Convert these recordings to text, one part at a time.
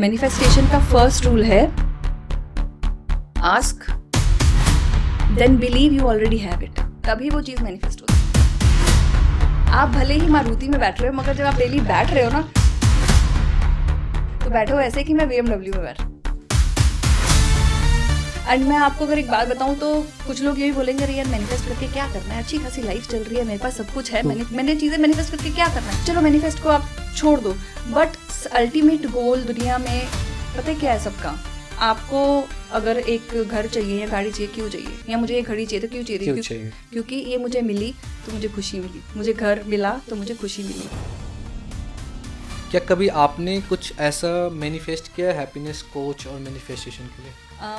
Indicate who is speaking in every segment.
Speaker 1: Manifestation का first rule है ask then believe you already have it, तभी वो चीज मैनिफेस्ट होती है। आप भले ही मारुति में बैठ रहे हो, मगर जब आप डेली बैठ रहे हो ना, तो बैठो ऐसे कि मैं BMW में बैठ। एंड मैं आपको अगर एक बात बताऊं तो कुछ लोग यही बोलेंगे, अरे यार मैनिफेस्ट करके क्या करना है, अच्छी खासी लाइफ चल रही है, मेरे पास सब कुछ है, मैंने चीजें मैनिफेस्ट करके क्या करना है। चलो मैनिफेस्ट को आप छोड़ दो, बट अल्टीमेट गोल दुनिया में पता है क्या है सबका। आपको अगर एक घर चाहिए या गाड़ी चाहिए, क्यों चाहिए, या मुझे एक घड़ी चाहिए तो क्यों चाहिए, क्योंकि ये मुझे मिली तो मुझे खुशी मिली, मुझे घर मिला तो मुझे खुशी मिली।
Speaker 2: क्या कभी आपने कुछ ऐसा मैनिफेस्ट किया हैप्पीनेस कोच और मैनिफेस्टेशन के लिए?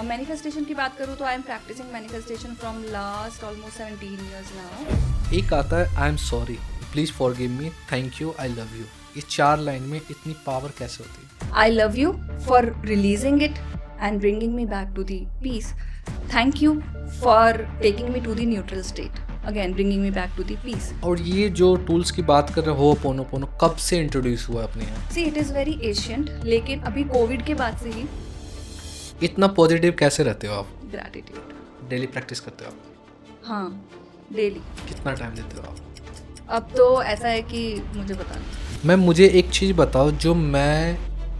Speaker 1: मैनिफेस्टेशन की बात करूँ तो I am practising manifestation from last almost 17 years now.
Speaker 2: एक आता है I am sorry, please forgive me, thank you, I love you. इस 4 लाइन में इतनी पावर कैसे होती है?
Speaker 1: I love you for releasing it and bringing me back to the peace. Thank you for taking me to the neutral state. Again, bringing me back to the peace.
Speaker 2: और ये जो tools की बात कर रहे हो पोनो कब से इंट्रोड्यूस हुआ अपने यहाँ?
Speaker 1: See, it is very ancient, लेकिन अभी कोविड के बाद से ही
Speaker 2: इतना पॉजिटिव कैसे रहते हो आप?
Speaker 1: ग्रैटिट्यूड।
Speaker 2: डेली प्रैक्टिस करते हो आप?
Speaker 1: हाँ, डेली।
Speaker 2: कितना टाइम देते हो आप?
Speaker 1: अब तो ऐसा है कि मुझे पता नहीं।
Speaker 2: मैम मुझे एक चीज़ बताओ जो मैं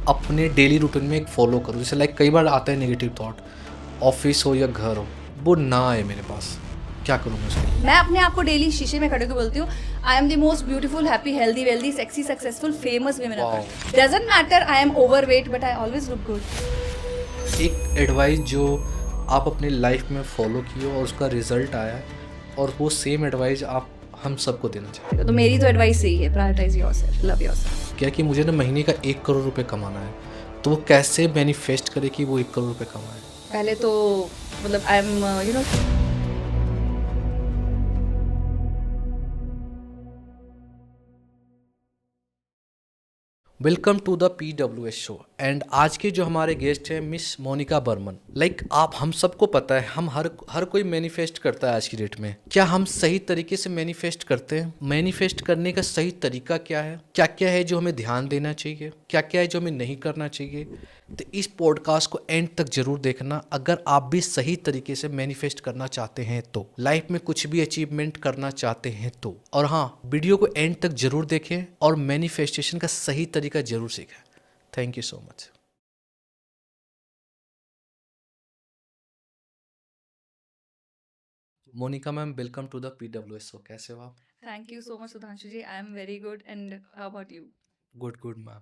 Speaker 2: अपने डेली रूटीन में एक फॉलो करूँ। जैसे लाइक कई बार आता है नेगेटिव थॉट, ऑफिस हो या घर हो, वो ना आए मेरे पास, क्या करूँ मैं उसके लिए?
Speaker 1: मैं अपने आप को डेली शीशे में खड़े होकर बोलती हूँ, I am the most beautiful, happy, healthy, wealthy, sexy, successful, famous women. Doesn't matter I am overweight, but I always look good.
Speaker 2: एक एडवाइस जो आप अपनी लाइफ में फॉलो किए और उसका रिजल्ट आया है, और वो सेम एडवाइस आप हम सबको देना चाहिए।
Speaker 1: तो मेरी तो एडवाइस यही है, प्रायोरिटाइज योरसेल्फ, लव योरसेल्फ।
Speaker 2: क्या कि मुझे ना महीने का 1 करोड़ रुपए कमाना है, तो वो कैसे मैनिफेस्ट करे कि वो 1 करोड़ रुपए कमाए?
Speaker 1: पहले तो मतलब I am you know
Speaker 2: welcome to the PWS show. And आज के जो हमारे गेस्ट हैं मिस मोनिका बर्मन। लाइक आप हम सबको पता है, हम हर कोई मैनिफेस्ट करता है आज की डेट में। क्या हम सही तरीके से मैनिफेस्ट करते हैं? मैनिफेस्ट करने का सही तरीका क्या है? क्या क्या है जो हमें ध्यान देना चाहिए? क्या क्या है जो हमें नहीं करना चाहिए? तो इस पॉडकास्ट को एंड तक जरूर देखना अगर आप भी सही तरीके से मैनिफेस्ट करना चाहते हैं तो, लाइफ में कुछ भी अचीवमेंट करना चाहते हैं तो। और हाँ, वीडियो को एंड तक जरूर देखें और मैनिफेस्टेशन का सही तरीका जरूर सीखें। Thank you so much. Monika ma'am, welcome to the PWS show. कैसे हो आप?
Speaker 1: Thank you so much Sudhanshu ji, I am very good, and how about you?
Speaker 2: Good ma'am.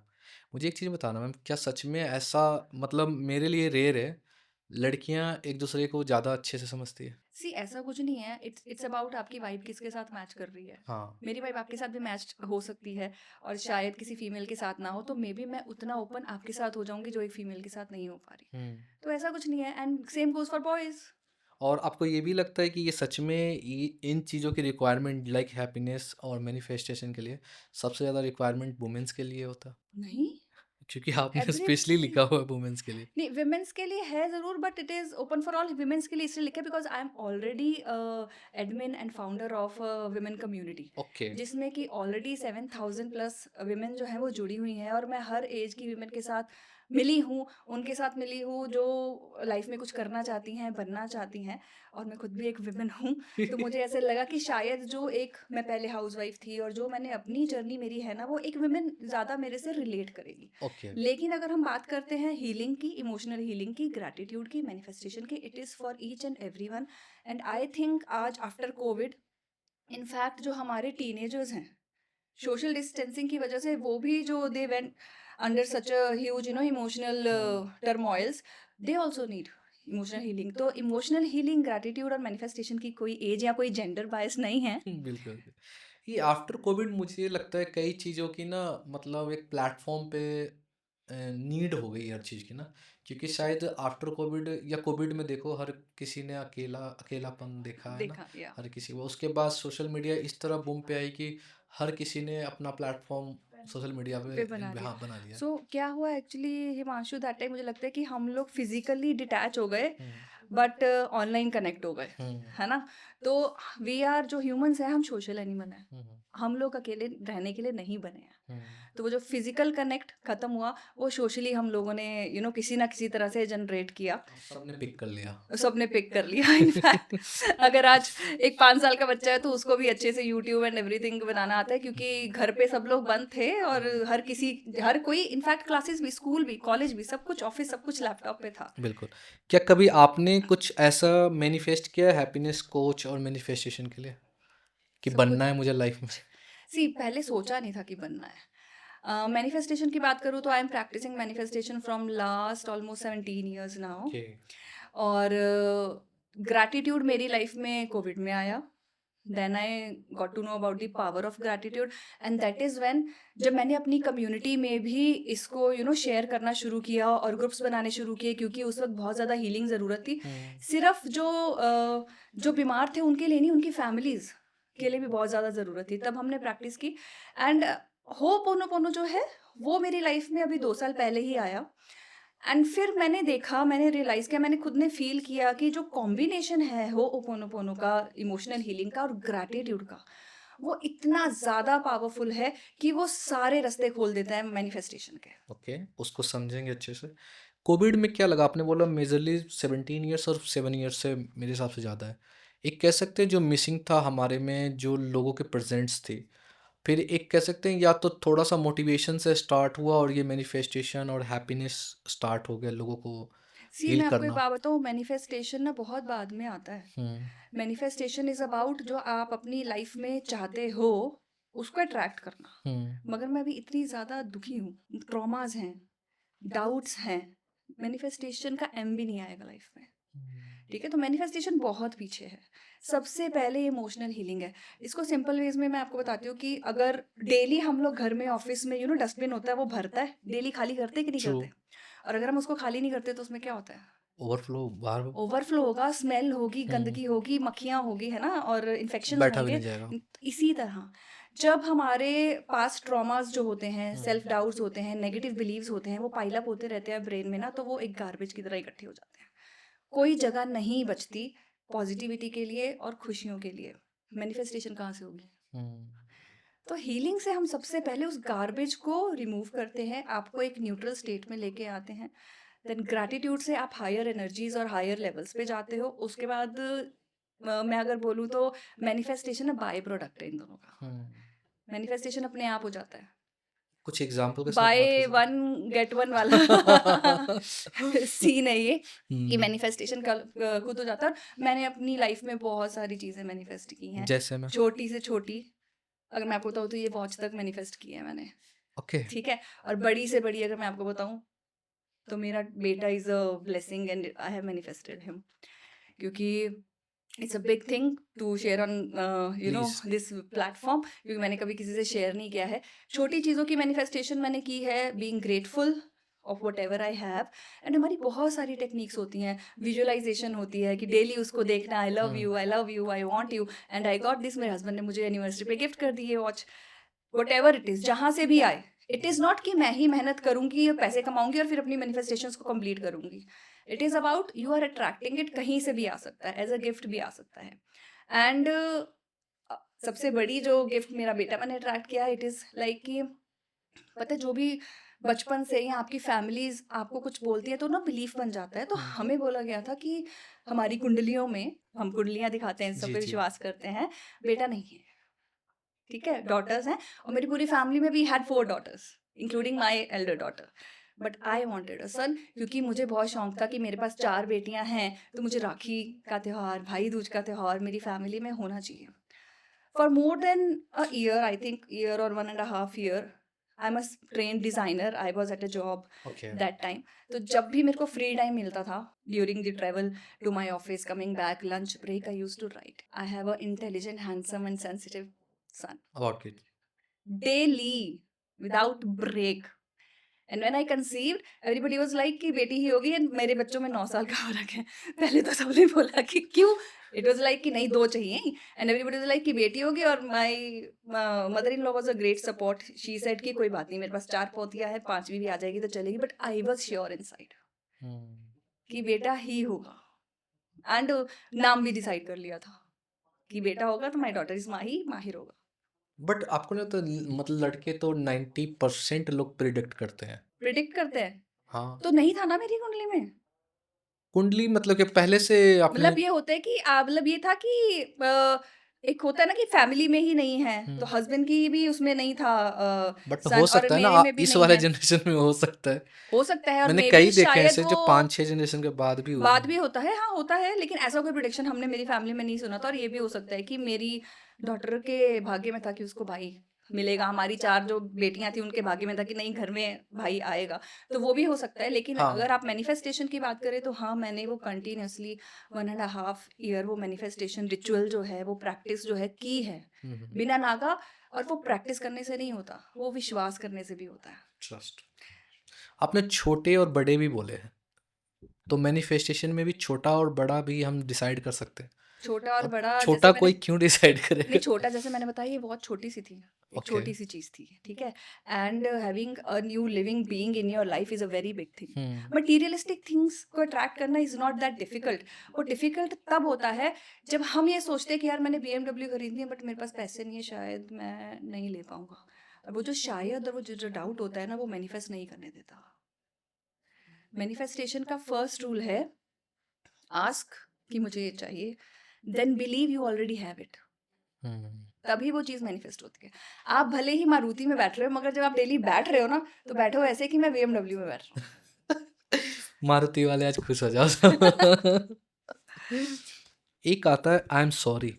Speaker 2: मुझे एक चीज़ बताना मैम, क्या सच में ऐसा, मतलब मेरे लिए रेयर है, लड़कियां एक दूसरे को ज़्यादा अच्छे से समझती है?
Speaker 1: सी ऐसा कुछ नहीं है, इट्स अबाउट आपकी वाइब किसके साथ मैच कर रही है।
Speaker 2: हाँ।
Speaker 1: मेरी वाइब आपके साथ भी मैच हो सकती है, और शायद किसी फीमेल के साथ ना हो, तो मे बी मैं उतना ओपन आपके साथ हो जाऊंगी जो एक फीमेल के साथ नहीं हो पा रही। तो ऐसा कुछ नहीं है, and same goes for boys.
Speaker 2: और आपको ये भी लगता है कि ये सच में इन चीज़ों की रिक्वायरमेंट, लाइक हैप्पीनेस और मैनिफेस्टेशन के लिए सबसे ज़्यादा रिक्वायरमेंट वुमेन्स के लिए होता?
Speaker 1: नहीं,
Speaker 2: क्योंकि आपने
Speaker 1: एवरी
Speaker 2: स्पेशली लिखा हुआ है वुमेन्स के लिए।
Speaker 1: नहीं, विमेंस के लिए है ज़रूर, but it is open for all. Women's के लिए इसलिए लिखा है because I am already admin and founder of women community,
Speaker 2: okay.
Speaker 1: जिसमें कि ऑलरेडी 7,000 प्लस विमेन जो हैं वो जुड़ी हुई हैं, और मैं हर एज की विमेन के साथ मिली हूँ, उनके साथ मिली हूँ जो लाइफ में कुछ करना चाहती हैं, बनना चाहती हैं, और मैं खुद भी एक विमेन हूँ। तो मुझे ऐसे लगा कि शायद जो एक मैं पहले हाउसवाइफ थी और जो मैंने अपनी जर्नी मेरी है ना, वो एक विमेन ज़्यादा मेरे से रिलेट करेगी।
Speaker 2: ओके।
Speaker 1: लेकिन अगर हम बात करते हैं हीलिंग की, इमोशनल हीलिंग की, ग्रैटिट्यूड की, मैनिफेस्टेशन की, it is for each and every one. And I think आज आफ्टर कोविड, इनफैक्ट जो हमारे टीनेजर्स हैं, सोशल डिस्टेंसिंग की वजह से वो भी जो they went under such a huge emotional turmoils, they also need emotional healing. तो इमोशनल हीलिंग, ग्रैटिट्यूड और मैनिफेस्टेशन की कोई एज या कोई जेंडर बायस नहीं है।
Speaker 2: बिल्कुल। ये आफ्टर कोविड मुझे लगता है कई चीज़ों की ना, मतलब एक प्लेटफॉर्म पे नीड हो गई हर चीज़ की ना, क्योंकि शायद आफ्टर कोविड या कोविड में देखो हर किसी ने अकेलापन देखा है ना,
Speaker 1: देखा या
Speaker 2: हर किसी को। उसके बाद सोशल मीडिया इस तरह बूम पे आई कि हर किसी ने अपना प्लेटफॉर्म सोशल मीडिया
Speaker 1: पे बना
Speaker 2: पे
Speaker 1: लिया।
Speaker 2: हाँ बना लिया।
Speaker 1: सो क्या हुआ एक्चुअली हिमांशु, दैट टाइम मुझे लगता है कि हम लोग फिजिकली डिटैच हो गए, बट ऑनलाइन कनेक्ट हो गए,
Speaker 2: हम्म।
Speaker 1: है ना। तो वी आर जो ह्यूमंस हैं, हम सोशल एनिमल हैं। हम लोग अकेले रहने के लिए नहीं बने हैं।
Speaker 2: हम्म,
Speaker 1: तो वो जो फिजिकल कनेक्ट खत्म हुआ, वो सोशली हम लोगों ने किसी ना किसी तरह से जनरेट किया,
Speaker 2: सबने पिक कर लिया।
Speaker 1: सबने पिक कर लिया। इनफैक्ट अगर आज एक 5 साल का बच्चा है तो उसको भी अच्छे से यूट्यूब एंड एवरीथिंग बनाना आता है, क्योंकि घर पे सब लोग बंद थे और हर कोई, इनफैक्ट क्लासेस भी, स्कूल भी, कॉलेज भी, सब कुछ, ऑफिस, सब कुछ लैपटॉप पे था।
Speaker 2: बिल्कुल। क्या कभी आपने कुछ ऐसा मैनिफेस्ट किया है हैप्पीनेस कोच और मैनिफेस्टेशन के लिए कि
Speaker 1: सब
Speaker 2: बनना
Speaker 1: कुछ
Speaker 2: है मुझे लाइफ में?
Speaker 1: पहले सोचा नहीं था कि बनना है। मैनिफेस्टेशन की बात करूँ तो I am practising manifestation from last almost 17 years now.
Speaker 2: Okay.
Speaker 1: और ग्रैटिट्यूड मेरी लाइफ में कोविड में आया। Then I got to know about the power of gratitude, and that is when, जब मैंने अपनी कम्युनिटी में भी इसको शेयर करना शुरू किया और ग्रुप्स बनाने शुरू किए, क्योंकि उस वक्त बहुत ज़्यादा हीलिंग ज़रूरत थी। सिर्फ जो बीमार थे उनके लिए नहीं, उनकी फैमिलीज़ के लिए भी बहुत ज़्यादा ज़रूरत थी। तब हमने प्रैक्टिस की, एंड होपोनोपोनो जो है वो मेरी लाइफ में अभी 2 साल पहले ही आया। एंड फिर मैंने देखा, मैंने रियलाइज़ किया, मैंने खुद ने फील किया कि जो कॉम्बिनेशन है होपोनोपोनो का, इमोशनल हीलिंग का और ग्रैटिट्यूड का, वो इतना ज़्यादा पावरफुल है कि वो सारे रास्ते खोल देता है मैनिफेस्टेशन के।
Speaker 2: ओके, उसको समझेंगे अच्छे से। कोविड में क्या लगा? आपने बोला मेजरली 17 ईयर्स और 7 ईयर्स से मेरे हिसाब से ज़्यादा है। एक कह सकते हैं जो मिसिंग था हमारे में, जो लोगों के प्रेजेंट्स थे। फिर एक कह सकते हैं या तो थोड़ा सा मोटिवेशन से स्टार्ट हुआ और ये मैनिफेस्टेशन और हैप्पीनेस स्टार्ट हो गया लोगों को हील
Speaker 1: मैं आपको एक
Speaker 2: करना।
Speaker 1: बात बताऊँ, मैनिफेस्टेशन ना बहुत बाद में आता है।
Speaker 2: हम्म।
Speaker 1: मैनिफेस्टेशन इज़ अबाउट जो आप अपनी लाइफ में चाहते हो उसको अट्रैक्ट करना।
Speaker 2: हम्म।
Speaker 1: मगर मैं अभी इतनी ज़्यादा दुखी हूँ, ट्रॉमास हैं, डाउट्स हैं, मैनिफेस्टेशन का एम भी नहीं आएगा लाइफ में। ठीक है, तो मैनिफेस्टेशन बहुत पीछे है। सबसे पहले इमोशनल हीलिंग है। इसको सिंपल वेज में मैं आपको बताती हूँ कि अगर डेली हम लोग घर में, ऑफिस में, डस्टबिन होता है वो भरता है, डेली खाली करते हैं कि नहीं
Speaker 2: ट्रू।
Speaker 1: करते? और अगर हम उसको खाली नहीं करते तो उसमें क्या होता है?
Speaker 2: ओवरफ्लो बाहर।
Speaker 1: ओवरफ्लो होगा, स्मेल होगी,
Speaker 2: हम्म।
Speaker 1: गंदगी होगी, मक्खियाँ होगी, है ना, और इन्फेक्शंस
Speaker 2: बैठा भी
Speaker 1: होंगे।
Speaker 2: नहीं जाएगा।
Speaker 1: इसी तरह जब हमारे पास ट्रॉमास जो होते हैं,
Speaker 2: हम्म।
Speaker 1: सेल्फ डाउट्स होते हैं, नेगेटिव बिलीव्स होते हैं, वो पाइल अप होते रहते हैं ब्रेन में ना, तो वो एक गार्बेज की तरह इकट्ठे हो जाते हैं। कोई जगह नहीं बचती पॉजिटिविटी के लिए और खुशियों के लिए। मैनिफेस्टेशन कहाँ से होगी?
Speaker 2: हम्म।
Speaker 1: तो हीलिंग से हम सबसे पहले उस गार्बेज को रिमूव करते हैं, आपको एक न्यूट्रल स्टेट में लेके आते हैं। देन ग्रैटिट्यूड से आप हायर एनर्जीज और हायर लेवल्स पे जाते हो। उसके बाद मैं अगर बोलूँ तो मैनिफेस्टेशन ना बाय प्रोडक्ट है इन दोनों का। मैनिफेस्टेशन अपने आप हो जाता है,
Speaker 2: कुछ एग्जाम्पल के साथ बात
Speaker 1: बाय
Speaker 2: कीजिए।
Speaker 1: वन गेट वन वाला सीन है ये, कि
Speaker 2: हम्म।
Speaker 1: मैनिफेस्टेशन का खुद हो जाता है। और मैंने अपनी लाइफ में बहुत सारी चीज़ें मैनिफेस्ट की हैं,
Speaker 2: जैसे मैं।
Speaker 1: छोटी से छोटी। अगर मैं आपको बताऊँ तो ये वॉच तक मैनिफेस्ट की है मैंने।
Speaker 2: ओके।
Speaker 1: ठीक है, और बड़ी से बड़ी अगर मैं आपको बताऊँ तो मेरा बेटा is a blessing and I have manifested him, क्योंकि it's a big thing to share on
Speaker 2: please.
Speaker 1: This platform, क्योंकि मैंने कभी किसी से शेयर नहीं किया है। छोटी चीज़ों की मैनिफेस्टेशन मैंने की है, being grateful of what ever I have. And हमारी बहुत सारी टेक्निक्स होती हैं, विजुअलाइजेशन होती है कि डेली उसको देखना, आई love you, I love you, I want you, and I got this. मेरे हस्बैंड ने मुझे एनिवर्सरी पे गिफ्ट कर दी है watch. What ever it is, जहाँ से भी आए, इट इज़ नॉट कि मैं ही मेहनत करूँगी, पैसे कमाऊंगी और फिर अपनी मैनिफेस्टेशंस को कंप्लीट करूँगी। It is about you are attracting it, कहीं से भी आ सकता है, एज अ गिफ्ट भी आ सकता है। एंड सबसे बड़ी जो गिफ्ट मेरा बेटा मैंने अट्रैक्ट किया, इट इज़ लाइक कि पता है, जो भी बचपन से या आपकी फैमिलीज आपको कुछ बोलती है तो ना बिलीफ बन जाता है। तो हमें बोला गया था कि हमारी कुंडलियों में, हम कुंडलियां दिखाते हैं, सब
Speaker 2: जी
Speaker 1: पे
Speaker 2: जी।
Speaker 1: विश्वास करते हैं, बेटा नहीं है। ठीक है, डॉटर्स हैं, और मेरी पूरी फैमिली में we had 4 daughters including my elder daughter. But I wanted a son, क्योंकि मुझे बहुत शौक था कि मेरे पास 4 बेटियां हैं, तो मुझे राखी का त्यौहार, भाई दूज का त्यौहार मेरी फैमिली में होना चाहिए। For more than a year, I think year और 1.5 year, I am a train designer, I was at a job
Speaker 2: okay.
Speaker 1: That time. तो जब भी मेरे को फ्री टाइम मिलता था during the travel to my office, coming back, lunch break, I use to write I have a intelligent, handsome and sensitive son
Speaker 2: about kid.
Speaker 1: daily without break. And when I conceived, everybody was like कि बेटी ही होगी, and मेरे बच्चों में 9 साल का फर्क है। पहले तो सबने बोला कि क्यों, it was like कि नहीं 2 चाहिए, and everybody was like कि बेटी होगी। और my mother-in-law was a great support. She said कि कोई बात नहीं, मेरे पास 4 पोतियां हैं, 5वीं भी आ जाएगी तो चलेगी। But I was sure inside कि बेटा ही होगा, and नाम भी डिसाइड कर लिया था कि बेटा होगा तो my daughter is माही, माहिर होगा।
Speaker 2: बट आपको नहीं तो मतलब लड़के तो 90% लोग प्रिडिक्ट करते हैं।
Speaker 1: प्रिडिक्ट करते हैं,
Speaker 2: हाँ,
Speaker 1: तो नहीं था ना मेरी कुंडली में।
Speaker 2: कुंडली मतलब कि पहले से आपने।
Speaker 1: मतलब ये होता है कि मतलब ये था कि एक होता है ना कि फैमिली में ही नहीं है, तो
Speaker 2: हम्म।
Speaker 1: हस्बैंड की भी उसमें नहीं था
Speaker 2: बट हो
Speaker 1: सन, और
Speaker 2: सकता है ना
Speaker 1: मेरे में भी
Speaker 2: इस
Speaker 1: नहीं
Speaker 2: वाले
Speaker 1: है।
Speaker 2: जनरेशन में हो सकता है।
Speaker 1: हो सकता है, और
Speaker 2: मैंने
Speaker 1: मे बी
Speaker 2: कई देखे हैं
Speaker 1: शायद
Speaker 2: ऐसे
Speaker 1: वो
Speaker 2: जो 5-6 जनरेशन के बाद भी हुए
Speaker 1: बाद
Speaker 2: हैं।
Speaker 1: भी होता है, हाँ होता है, लेकिन ऐसा कोई प्रिडिक्शन हमने मेरी फैमिली में नहीं सुना था। और ये भी हो सकता है कि मेरी डॉटर के भाग्य में था कि उसको भाई मिलेगा, हमारी 4 जो बेटियां थी उनके भाग्य में था कि नहीं घर में भाई आएगा, तो वो भी हो सकता है। लेकिन
Speaker 2: हाँ।
Speaker 1: अगर आप मैनिफेस्टेशन की बात करें तो हाँ, मैंने वो कंटिन्यूअसली 1.5 ईयर वो मैनिफेस्टेशन रिचुअल जो है, वो प्रैक्टिस जो है की है,
Speaker 2: हम्म।
Speaker 1: बिना नागा। और वो प्रैक्टिस करने से नहीं होता, वो विश्वास करने से भी होता है।
Speaker 2: ट्रस्ट। आपने छोटे और बड़े भी बोले हैं, तो मैनिफेस्टेशन में भी छोटा और बड़ा भी हम डिसाइड कर सकते हैं।
Speaker 1: छोटा और
Speaker 2: अब
Speaker 1: बड़ा, जैसे
Speaker 2: छोटा
Speaker 1: मैंने
Speaker 2: कोई क्यों डिसाइड
Speaker 1: नहीं,
Speaker 2: करेगा?
Speaker 1: छोटा जैसे मैंने बताया ये बहुत छोटी सी थी, एक
Speaker 2: ओके।
Speaker 1: छोटी सी चीज थी, ठीक है। And having a new living being in your life is a very big thing.
Speaker 2: Hmm.
Speaker 1: Materialistic things को अट्रैक्ट करना इज नॉट दैट डिफिकल्ट। वो डिफिकल्ट तब होता है जब हम ये सोचते हैं कि यार मैंने BMW खरीदनी है, बट मेरे पास पैसे नहीं है, शायद मैं नहीं ले पाऊंगा। और वो जो शायद और वो जो डाउट होता है ना, वो मैनिफेस्ट नहीं करने देता। मैनिफेस्टेशन का फर्स्ट रूल है आस्क, कि मुझे ये चाहिए, then believe you already have it,
Speaker 2: hmm.
Speaker 1: तभी वो चीज़ मैनिफेस्ट होती है। आप भले ही मारुति में बैठ रहे हो, मगर जब आप डेली बैठ रहे हो ना, तो बैठो ऐसे कि मैं BMW में बैठ रहा
Speaker 2: मारुति वाले आज खुश हो जाओ
Speaker 1: हूँ।
Speaker 2: सब। एक आता है I am sorry,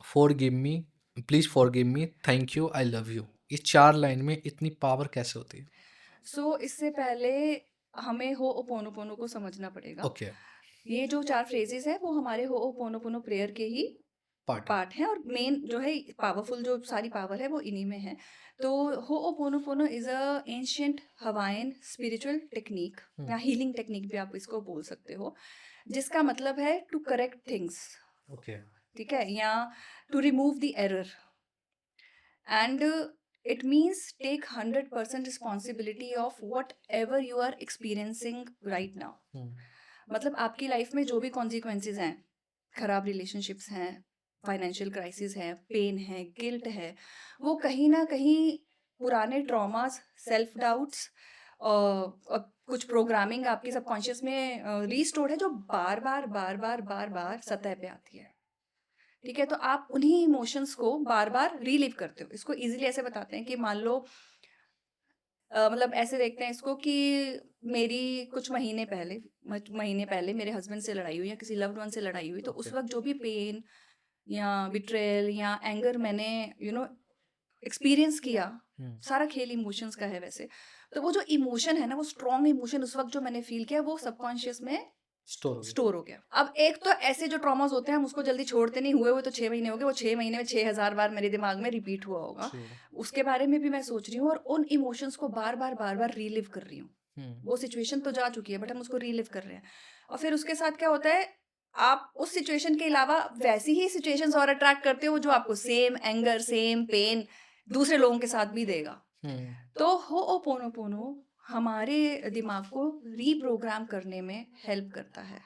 Speaker 2: for give me, please for give me, thank you, I love you. ये 4 लाइन में इतनी पावर कैसे होती है?
Speaker 1: सो इससे पहले हमें हो ओपोनोपोनो को समझना पड़ेगा।
Speaker 2: ओके।
Speaker 1: ये जो 4 फ्रेजेस है वो हमारे हो ओपोनोपोनो प्रेयर के ही
Speaker 2: पार्ट है।
Speaker 1: पार्ट हैं, और मेन जो है पावरफुल जो सारी पावर है वो इन्हीं में है। तो Ho'oponopono is a ancient Hawaiian spiritual technique, या हीलिंग टेक्निक भी आप इसको बोल सकते हो, जिसका मतलब है टू करेक्ट थिंग्स,
Speaker 2: ओके।
Speaker 1: ठीक है, या to remove the error. And it means take 100% responsibility of whatever you are experiencing right now. मतलब आपकी लाइफ में जो भी कॉन्सिक्वेंसेज हैं, खराब रिलेशनशिप्स हैं, फाइनेंशियल क्राइसिस है, पेन है, गिल्ट है, वो कहीं ना कहीं पुराने ट्रॉमास, सेल्फ डाउट्स और कुछ प्रोग्रामिंग आपकी सबकॉन्शियस में रीस्टोर्ड है, जो बार बार बार बार बार बार सतह पे आती है, ठीक है। तो आप उन्हीं इमोशंस को बार बार रीलिव करते हो। इसको इजीली ऐसे बताते हैं कि मान लो मतलब ऐसे देखते हैं इसको कि मेरी कुछ महीने पहले मेरे हस्बैंड से लड़ाई हुई, या किसी लव्ड वन से लड़ाई हुई, तो उस
Speaker 2: Okay.
Speaker 1: वक्त जो भी पेन या बिट्रेयल या एंगर मैंने एक्सपीरियंस किया, सारा खेल इमोशंस का है वैसे। तो वो जो इमोशन है ना, वो स्ट्रॉन्ग इमोशन उस वक्त जो मैंने फील किया, वो सबकॉन्शियस में
Speaker 2: स्टोर हो गया।
Speaker 1: स्टोर हो गया। अब एक तो ऐसे जो ट्रॉमास होते हैं हम उसको जल्दी छोड़ते नहीं, हुए तो 6 महीने हो गए, वो 6 महीने में 6000 बार मेरे दिमाग में रिपीट हुआ होगा।
Speaker 2: True.
Speaker 1: उसके बारे में भी मैं सोच रही हूँ, और उन इमोशंस को बार बार बार बार रीलिव कर रही हूँ। वो सिचुएशन तो जा चुकी है, बट हम उसको रीलिव कर रहे हैं। और फिर उसके साथ क्या होता है, आप उस सिचुएशन के अलावा वैसी ही सिचुएशंस और अट्रैक्ट करते हो जो आपको सेम एंगर, सेम पेन दूसरे लोगों के साथ भी देगा। तो होओपोनोपोनो हमारे दिमाग को रीप्रोग्राम करने में हेल्प करता है,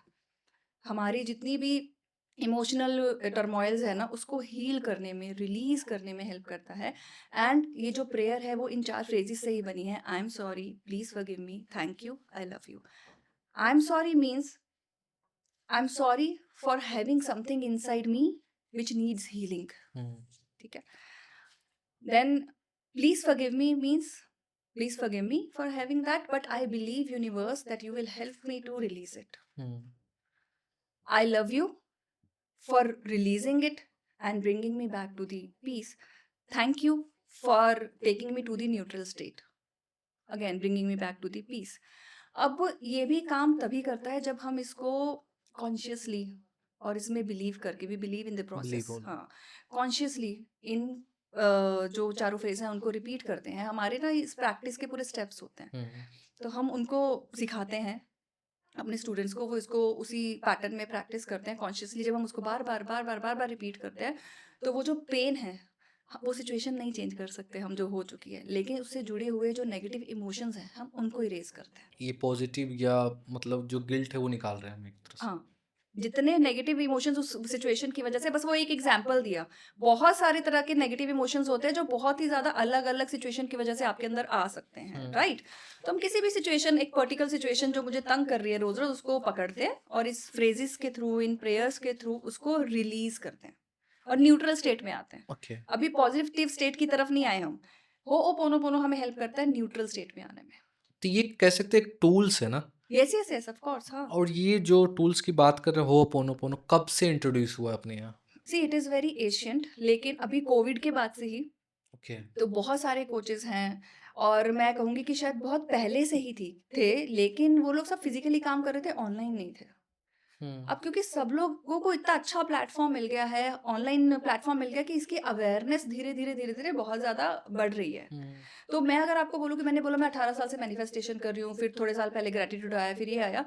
Speaker 1: हमारी जितनी भी इमोशनल टर्मोइल्स है ना, उसको हील करने में, रिलीज करने में हेल्प करता है। एंड ये जो प्रेयर है वो इन 4 फ्रेजेस से ही बनी है। I am sorry, please forgive me, thank you, I love you. I am sorry means I am sorry for having something inside me which needs healing, ठीक है। Then please forgive me means please forgive me for having that, but I believe universe that you will help me to release it. I love you for releasing it and bringing me back to the peace. Thank you for taking me to the neutral state, again bringing me back to the peace. अब ये भी काम तभी करता है जब हम इसको कॉन्शियसली और इसमें बिलीव करके, भी believe in the process,
Speaker 2: Believe only.
Speaker 1: हाँ, कॉन्शियसली इन जो चारों फ्रेज हैं उनको रिपीट करते हैं। हमारे ना इस प्रैक्टिस के पूरे स्टेप्स होते हैं, तो हम उनको सिखाते हैं अपने स्टूडेंट्स को, वो इसको उसी पैटर्न में प्रैक्टिस करते हैं कॉन्शियसली। जब हम उसको बार बार बार बार बार बार रिपीट करते हैं, तो वो जो पेन है, वो सिचुएशन नहीं चेंज कर सकते हम जो हो चुकी है, लेकिन उससे जुड़े हुए जो नेगेटिव इमोशंस हैं हम उनको इरेज करते हैं।
Speaker 2: ये पॉजिटिव या मतलब जो गिल्ट है वो निकाल रहे हैं हम एक तरह से।
Speaker 1: हाँ, जितने नेगेटिव इमोशंस उस सिचुएशन की वजह से, बस वो एक एग्जांपल दिया, बहुत सारे तरह के नेगेटिव इमोशंस होते हैं जो बहुत ही ज्यादा अलग अलग सिचुएशन की वजह से आपके अंदर आ सकते हैं, राइट? तो हम किसी भी सिचुएशन, एक पर्टिकुलर सिचुएशन जो मुझे तंग कर रही है रोज रोज, उसको पकड़ते हैं और इस फ्रेजेस के थ्रू, इन प्रेयर्स के थ्रू उसको रिलीज करते हैं और न्यूट्रल स्टेट में आते हैं।
Speaker 2: ओके।
Speaker 1: अभी पॉजिटिव स्टेट की तरफ नहीं आए हम। हो ओ पोनो पोनो हमें हेल्प करता है न्यूट्रल स्टेट में आने में।
Speaker 2: तो ये कह सकते हैं एक टूल्स है ना?
Speaker 1: Yes yes yes, of course, हाँ।
Speaker 2: और ये जो टूल्स की बात कर रहे हो होपोनोपोनो, कब से इंट्रोड्यूस हुआ है अपने यहाँ?
Speaker 1: See it is very ancient, लेकिन अभी कोविड के बाद से ही
Speaker 2: ओके।
Speaker 1: तो बहुत सारे कोचेस हैं, और मैं कहूँगी कि शायद बहुत पहले से ही थे, लेकिन वो लोग सब फिजिकली काम कर रहे थे, ऑनलाइन नहीं थे।
Speaker 2: हुँ।
Speaker 1: अब क्योंकि सब लोगों को इतना अच्छा प्लेटफॉर्म मिल गया है, ऑनलाइन प्लेटफॉर्म मिल गया, कि इसकी अवेयरनेस धीरे धीरे धीरे धीरे बहुत ज़्यादा बढ़ रही है।
Speaker 2: हुँ।
Speaker 1: तो मैं अगर आपको बोलूँ कि मैंने बोला मैं 18 साल से मैनिफेस्टेशन कर रही हूँ, फिर थोड़े साल पहले ग्रेटिट्यूड आया, फिर ये आया।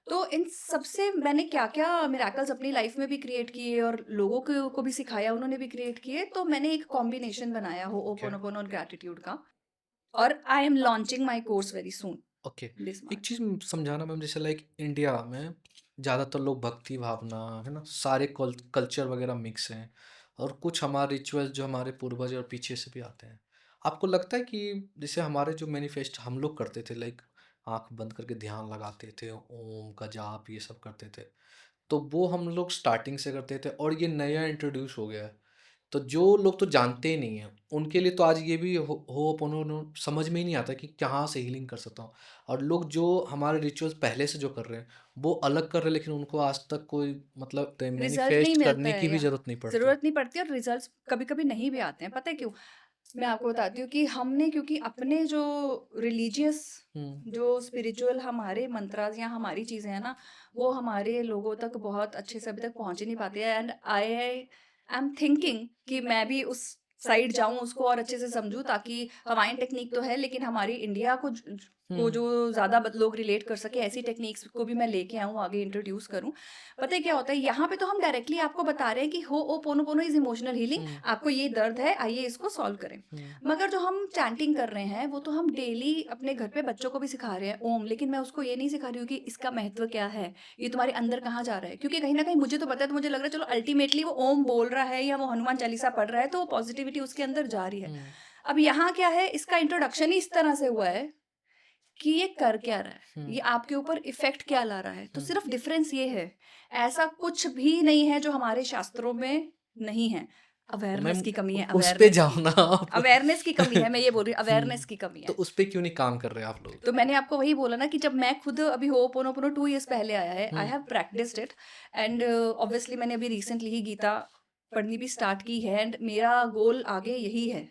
Speaker 1: तो इन सबसे मैंने क्या-क्या मिरेकल्स अपनी लाइफ में भी क्रिएट किए और लोगों को भी सिखाया, उन्होंने भी क्रिएट किए। तो मैंने एक कॉम्बिनेशन बनाया
Speaker 2: ओके।
Speaker 1: होओपोनोपोनो और ग्रैटिट्यूड का, और I am launching my course very soon,
Speaker 2: okay.
Speaker 1: This
Speaker 2: एक
Speaker 1: मार्च।
Speaker 2: चीज़ समझाना मैम, जैसे लाइक इंडिया में ज़्यादातर लोग भक्ति भावना, है ना? सारे कल्चर वगैरह मिक्स हैं और कुछ हमारे रिचुअल्स जो हमारे पूर्वज और पीछे से भी आते हैं। आपको लगता है कि जैसे हमारे जो मैनिफेस्ट हम लोग करते थे, लाइक आँख बंद करके ध्यान लगाते थे, ओम का जाप ये सब करते थे, तो वो हम लोग स्टार्टिंग से करते थे और ये नया इंट्रोड्यूस हो गया है। तो जो लोग तो जानते ही नहीं हैं, उनके लिए तो आज ये भी होओपोनोनो समझ में ही नहीं आता कि कहाँ से हीलिंग कर सकता हूँ। और लोग जो हमारे रिचुअल्स पहले से जो कर रहे हैं, वो अलग कर रहे हैं, लेकिन उनको आज तक कोई मतलब
Speaker 1: रिजल्ट नहीं
Speaker 2: मैनिफेस्ट
Speaker 1: मिलता
Speaker 2: करने
Speaker 1: है
Speaker 2: की भी
Speaker 1: या
Speaker 2: ज़रूरत नहीं पड़ती।
Speaker 1: ज़रूरत नहीं पड़ती, और रिजल्ट्स कभी-कभी नहीं भी आते हैं, पता है क्यों? मैं आपको बताती हूँ कि हमने, क्योंकि अपने जो रिलीजियस,
Speaker 2: हुँ।
Speaker 1: जो स्पिरिचुअल हमारे मंत्रास या हमारी चीज़ें हैं ना, वो हमारे लोगों तक बहुत अच्छे से अभी तक पहुँच ही नहीं पाती है, एंड आई एम थिंकिंग कि मैं भी उस साइड जाऊँ, उसको और अच्छे से समझूँ, ताकि हवाईन टेक्निक तो है, लेकिन हमारी इंडिया को
Speaker 2: हुँ।
Speaker 1: जो ज़्यादा लोग रिलेट कर सके, ऐसी टेक्निक्स को भी मैं लेके आऊँ, आगे इंट्रोड्यूस करूँ। पता है क्या होता है, यहाँ पे तो हम डायरेक्टली आपको बता रहे हैं कि होओपोनोपोनो इज़ इमोशनल हीलिंग,
Speaker 2: हुँ।
Speaker 1: आपको ये दर्द है, आइए इसको सॉल्व करें।
Speaker 2: हुँ।
Speaker 1: मगर जो हम चैंटिंग कर रहे हैं, वो तो हम डेली अपने घर पे बच्चों को भी सिखा रहे हैं ओम, लेकिन मैं उसको ये नहीं सिखा रही हूँ कि इसका महत्व क्या है, ये तुम्हारे अंदर कहाँ जा रहा है। क्योंकि कहीं न कहीं मुझे तो पता है, तो मुझे लग रहा है चलो अल्टीमेटली वो ओम बोल रहा है या वो हनुमान चालीसा पढ़ रहा है, तो वो पॉजिटिविटी उसके अंदर जा रही है।
Speaker 2: हुँ।
Speaker 1: अब यहाँ क्या है, इसका इंट्रोडक्शन ही इस तरह से हुआ है कि ये कर क्या रहा है,
Speaker 2: हुँ।
Speaker 1: ये आपके ऊपर इफ़ेक्ट क्या ला रहा है, तो
Speaker 2: हुँ।
Speaker 1: सिर्फ़ डिफ़रेंस ये है। ऐसा कुछ भी नहीं है जो हमारे शास्त्रों में नहीं है।
Speaker 2: तो
Speaker 1: अवेयरनेस
Speaker 2: मैम
Speaker 1: की कमी है,
Speaker 2: उस पे
Speaker 1: अवेयरनेस
Speaker 2: जाओ
Speaker 1: की।
Speaker 2: ना आप।
Speaker 1: अवेयरनेस की कमी है, मैं ये बोल रही हूँ, अवेयरनेस
Speaker 2: हुँ।
Speaker 1: की कमी
Speaker 2: तो
Speaker 1: है।
Speaker 2: उस पे क्यों नहीं काम कर रहे आप लोग?
Speaker 1: तो मैंने आपको वही बोला ना कि जब मैं खुद अभी होओपोनोपोनो 2 इयर्स पहले आया है, I
Speaker 2: hmm.
Speaker 1: Have practised it, and obviously मैंने अभी रिसेंटली ही गीता पढ़नी भी स्टार्ट की है, एंड मेरा गोल आगे यही है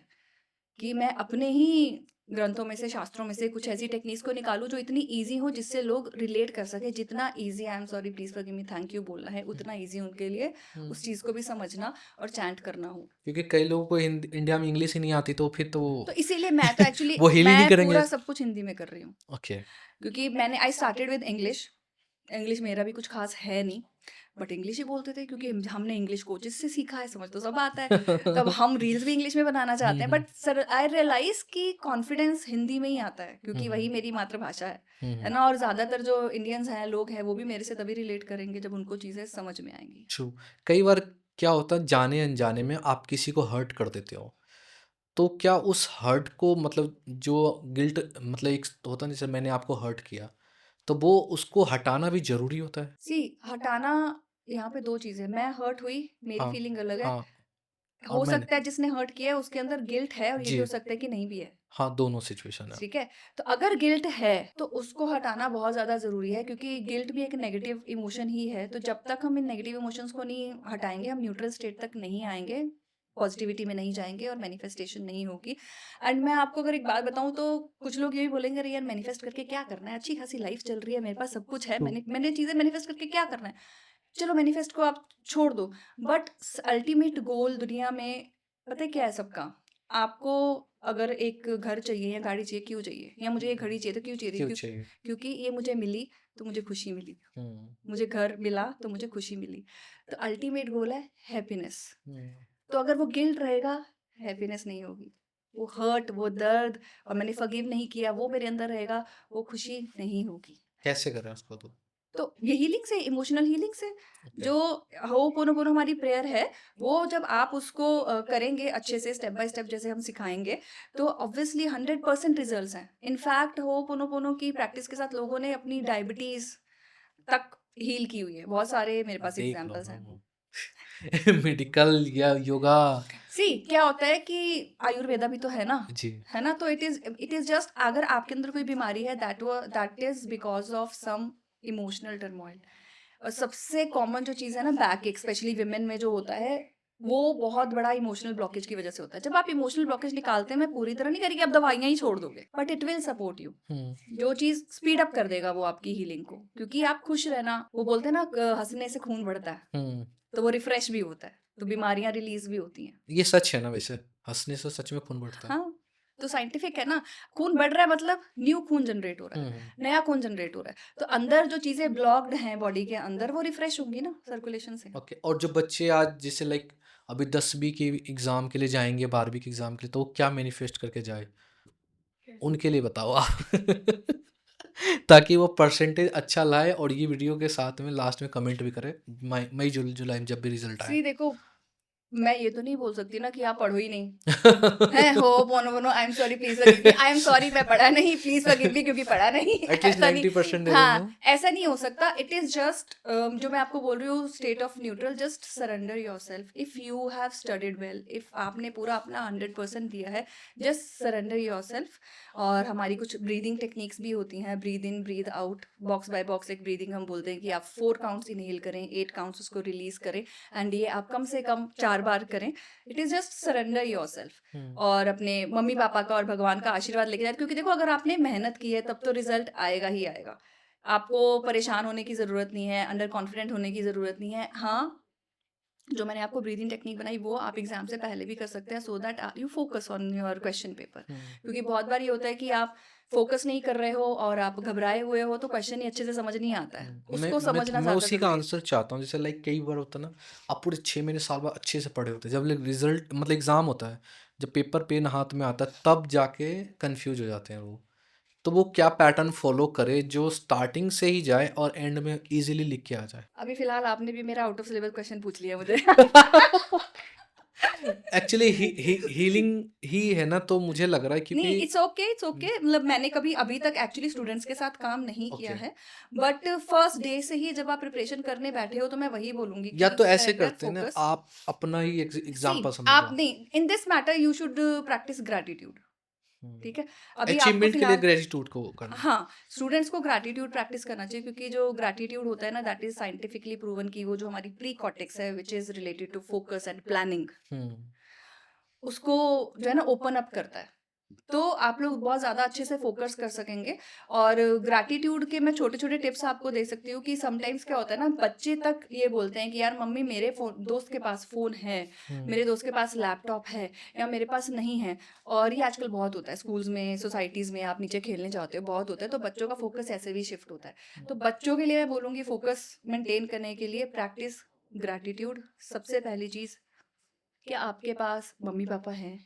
Speaker 1: कि मैं अपने ही ग्रंथों में से, शास्त्रों में से कुछ ऐसी टेक्निक्स को निकालूँ जो इतनी ईज़ी हो, जिससे लोग रिलेट कर सकें। जितना easy, I am sorry, please forgive me, thank you बोलना है,
Speaker 2: हुँ।
Speaker 1: उतना ईज़ी उनके लिए
Speaker 2: हुँ।
Speaker 1: उस चीज़ को भी समझना और चैंट करना हो।
Speaker 2: क्योंकि कई लोगों को इंडिया में इंग्लिश ही नहीं आती, तो फिर तो
Speaker 1: तो इसीलिए मैं तो एक्चुअली
Speaker 2: वो हील ही नहीं
Speaker 1: मैं
Speaker 2: करेंगे।
Speaker 1: पूरा सब कुछ हिंदी में कर रही हूँ।
Speaker 2: ओके।
Speaker 1: क्योंकि मैंने I started with English. English मेरा भी कुछ ख़ास है नहीं, बट इंग्लिश ही बोलते थे, क्योंकि हमने इंग्लिश कोचेज़ से सीखा है, समझ तो सब आता है। तो अब हम रील्स भी इंग्लिश में बनाना चाहते
Speaker 2: हुँ।
Speaker 1: हैं,
Speaker 2: हुँ।
Speaker 1: बट सर आई रियलाइज़ कि कॉन्फिडेंस हिंदी में ही आता है,
Speaker 2: हुँ।
Speaker 1: क्योंकि वही
Speaker 2: हुँ।
Speaker 1: मेरी मातृभाषा है।
Speaker 2: हुँ।
Speaker 1: है
Speaker 2: हुँ।
Speaker 1: ना? और ज़्यादातर जो इंडियंस हैं, लोग हैं, वो भी मेरे से तभी रिलेट करेंगे जब उनको चीज़ें समझ में आएँगी।
Speaker 2: ट्रू। कई बार क्या होता है, जाने-अनजाने में आप किसी को हर्ट कर देते हो। तो क्या उस हर्ट को मतलब जो गिल्ट मतलब एक होता है ना, जैसे मैंने आपको हर्ट किया, तो वो उसको हटाना भी ज़रूरी होता है?
Speaker 1: सी हटाना, यहाँ पे 2 चीज़ें, मैं हर्ट हुई, मेरी
Speaker 2: हाँ।
Speaker 1: फीलिंग अलग है।
Speaker 2: हाँ। और
Speaker 1: हो
Speaker 2: मैंने
Speaker 1: सकता है जिसने हर्ट किया है उसके अंदर गिल्ट है, और ये भी
Speaker 2: जी।
Speaker 1: हो सकता है कि नहीं भी है।
Speaker 2: हाँ, दोनों सिचुएशन है।
Speaker 1: ठीक है? तो अगर गिल्ट है, तो उसको हटाना बहुत ज़्यादा ज़रूरी है, क्योंकि गिल्ट भी एक नेगेटिव इमोशन ही है। तो जब तक हम इन नेगेटिव इमोशंस को नहीं हटाएँगे, हम न्यूट्रल स्टेट तक नहीं आएँगे, पॉज़िटिविटी में नहीं जाएँगे, और मैनिफेस्टेशन नहीं होगी। एंड मैं आपको अगर एक बात बताऊँ, तो कुछ लोग ये भी बोलेंगे, अरे यार मैनिफेस्ट करके क्या करना है? अच्छी-खासी लाइफ़ चल रही है, मेरे पास सब कुछ है,
Speaker 2: ट्रू।
Speaker 1: मैंने चीज़ें मैनिफेस्ट करके क्या करना है? चलो मैनिफेस्ट को आप छोड़ दो, बट अल्टीमेट गोल दुनिया में पता है क्या है सबका? आपको अगर एक घर चाहिए या गाड़ी चाहिए, क्यों चाहिए? या मुझे ये घड़ी चाहिए तो क्यों चाहिए?
Speaker 2: क्यों चाहिए?
Speaker 1: क्योंकि ये मुझे मिली तो मुझे खुशी मिली,
Speaker 2: हुँ।
Speaker 1: मुझे घर मिला तो मुझे खुशी मिली। तो अल्टीमेट गोल है हैप्पीनेस।
Speaker 2: हुँ।
Speaker 1: तो अगर वो गिल्ट रहेगा, हैप्पीनेस नहीं होगी। वो हर्ट, वो दर्द, और मैंने फॉरगिव नहीं किया, वो मेरे अंदर रहेगा, वो खुशी नहीं होगी।
Speaker 2: कैसे करें उसको तो?
Speaker 1: तो ये हीलिंग से, इमोशनल हीलिंग से, जो होपोनोपोनो हमारी प्रेयर है, वो जब आप उसको करेंगे अच्छे से स्टेप बाय स्टेप जैसे हम सिखाएंगे, तो ऑब्वियसली 100% रिजल्ट्स हैं। इनफैक्ट होपोनोपोनो की प्रैक्टिस के साथ लोगों ने अपनी डायबिटीज तक हील की हुई है। बहुत सारे मेरे पास
Speaker 2: देख लो
Speaker 1: एग्जांपल्स हैं।
Speaker 2: ना मेडिकल या योगा।
Speaker 1: सी क्या होता है कि आयुर्वेदा भी तो
Speaker 2: जी।
Speaker 1: है ना, तो इट इज जस्ट अगर आपके अंदर कोई बीमारी है, that is because of some emotional turmoil. और सबसे कॉमन जो चीज़ है ना, बैक एक स्पेशली विमेन में जो होता है, वो बहुत बड़ा इमोशनल ब्लॉकेज की वजह से होता है। जब आप इमोशनल ब्लॉकेज निकालते हैं, मैं पूरी तरह नहीं कह रही कि आप दवाइयाँ ही छोड़ दोगे, but it will support you. जो चीज़ स्पीड अप कर देगा वो आपकी हीलिंग को, क्योंकि आप खुश रहना, वो बोलते हैं ना हंसने से खून बढ़ता है, तो वो रिफ्रेश भी होता है, तो बीमारियां रिलीज भी होती हैं।
Speaker 2: ये सच है ना, वैसे हंसने से सच में खून बढ़ता है।
Speaker 1: हाँ, तो साइंटिफिक है ना, खून बढ़ रहा है मतलब न्यू खून जनरेट हो रहा है, नया खून जनरेट हो रहा है, तो अंदर जो चीजें ब्लॉक्ड हैं बॉडी के अंदर, वो रिफ्रेश होंगी ना सर्कुलेशन से।
Speaker 2: ओके। और जो बच्चे आज जैसे लाइक अभी 10वीं के एग्ज़ाम के लिए जाएंगे, 12वीं के एग्ज़ाम के लिए, तो वो क्या मैनिफेस्ट करके जाए, उनके लिए बताओ आप ताकि वो परसेंटेज अच्छा लाए और ये वीडियो के साथ में लास्ट में कमेंट भी करे मई जुलाई में जब भी रिजल्ट आए।
Speaker 1: सी देखो, मैं ये तो नहीं बोल सकती ना कि आप पढ़ो ही नहीं है, हो बोनो बोनो, I am sorry please forgive me, I am sorry मैं पढ़ा नहीं, प्लीज फॉरगिव मी, क्योंकि पढ़ा नहीं
Speaker 2: एटलीस्ट
Speaker 1: ऐसा नहीं।
Speaker 2: 90% दे देना।
Speaker 1: हाँ, ऐसा नहीं हो सकता। इट इज जस्ट जो मैं आपको बोल रही हूँ, state of neutral, just surrender yourself. If you have studied well, if आपने पूरा अपना 100% दिया है, जस्ट सरेंडर योरसेल्फ। और हमारी कुछ ब्रीदिंग टेक्निक्स भी होती हैं, breathe in breathe out, box by box एक ब्रीदिंग हम बोलते हैं कि आप 4 काउंट्स इनहेल करें, 8 काउंट्स उसको रिलीज करें, एंड ये आप कम से कम 4 बार करें। It is just surrender yourself, और अपने मम्मी पापा का और भगवान का आशीर्वाद लेके जाए, क्योंकि देखो अगर आपने मेहनत की है तब तो रिजल्ट आएगा ही आएगा। आपको परेशान होने की जरूरत नहीं है, अंडर कॉन्फिडेंट होने की जरूरत नहीं है। हाँ, जो मैंने आपको ब्रीदिंग टेक्निक बनाई वो आप एग्जाम से पहले भी कर सकते हैं, so that you focus on your question paper. क्योंकि बहुत बार ये होता है कि आप फोकस नहीं कर रहे हो और आप घबराए हुए हो, तो क्वेश्चन ही अच्छे से समझ नहीं आता है, उसको समझना
Speaker 2: मैं
Speaker 1: ज्यादा
Speaker 2: उसी का
Speaker 1: जरूरी है।
Speaker 2: आंसर चाहता हूँ। जैसे लाइक कई बार होता है ना, आप पूरे 6 महीने साल बाद अच्छे से पढ़े होते हैं, जब रिजल्ट मतलब एग्जाम होता है, जब पेपर पेन हाथ में आता है, तब जाके कंफ्यूज हो जाते हैं वो। तो वो क्या पैटर्न फॉलो करे जो स्टार्टिंग से ही जाए और एंड में इजीली लिख के आ जाए।
Speaker 1: अभी फिलहाल आपने भी मेरा आउट ऑफ सिलेबस क्वेश्चन पूछ लिया मुझे
Speaker 2: एक्चुअली हीलिंग ही है ना, तो मुझे लग रहा है
Speaker 1: नहीं,
Speaker 2: क्योंकि
Speaker 1: इट्स ओके, इट्स ओके। मतलब मैंने कभी अभी तक एक्चुअली स्टूडेंट्स के साथ काम नहीं किया
Speaker 2: ओके,
Speaker 1: है, बट फर्स्ट डे से ही जब आप प्रिपरेशन करने बैठे हो, तो मैं वही बोलूंगी
Speaker 2: या
Speaker 1: कि
Speaker 2: तो ऐसे
Speaker 1: सरेंडर,
Speaker 2: करते हैं ना,
Speaker 1: फोकस।
Speaker 2: आप अपना ही
Speaker 1: सी,
Speaker 2: एग्जाम्पल
Speaker 1: आप
Speaker 2: समझो।
Speaker 1: नहीं, in this matter you should practice gratitude, ठीक है। अभी आपको
Speaker 2: अचीवमेंट के लिए
Speaker 1: फिलहाल,
Speaker 2: ग्रेटिट्यूड को करना।
Speaker 1: हाँ, स्टूडेंट्स को ग्रैटिट्यूड प्रैक्टिस करना चाहिए, क्योंकि जो ग्रैटिट्यूड होता है ना, दैट इज साइंटिफिकली प्रूवन कि वो जो हमारी प्री कॉर्टेक्स है, which is related to focus and planning, उसको जो है ना ओपन अप करता है। तो आप लोग बहुत ज़्यादा अच्छे से फोकस कर सकेंगे। और ग्रैटिट्यूड के मैं छोटे छोटे टिप्स आपको दे सकती हूँ कि समटाइम्स क्या होता है ना, बच्चे तक ये बोलते हैं कि यार मम्मी मेरे दोस्त के पास फ़ोन है, मेरे दोस्त के पास लैपटॉप है, या मेरे पास नहीं है। और ये आजकल बहुत होता है स्कूल्स में, सोसाइटीज़ में, आप नीचे खेलने जाते हो, बहुत होता है, तो बच्चों का फोकस ऐसे भी शिफ्ट होता है। तो बच्चों के लिए मैं बोलूँगी फोकस मेंटेन करने के लिए प्रैक्टिस ग्रैटिट्यूड। सबसे पहली चीज़, क्या आपके पास मम्मी पापा हैं?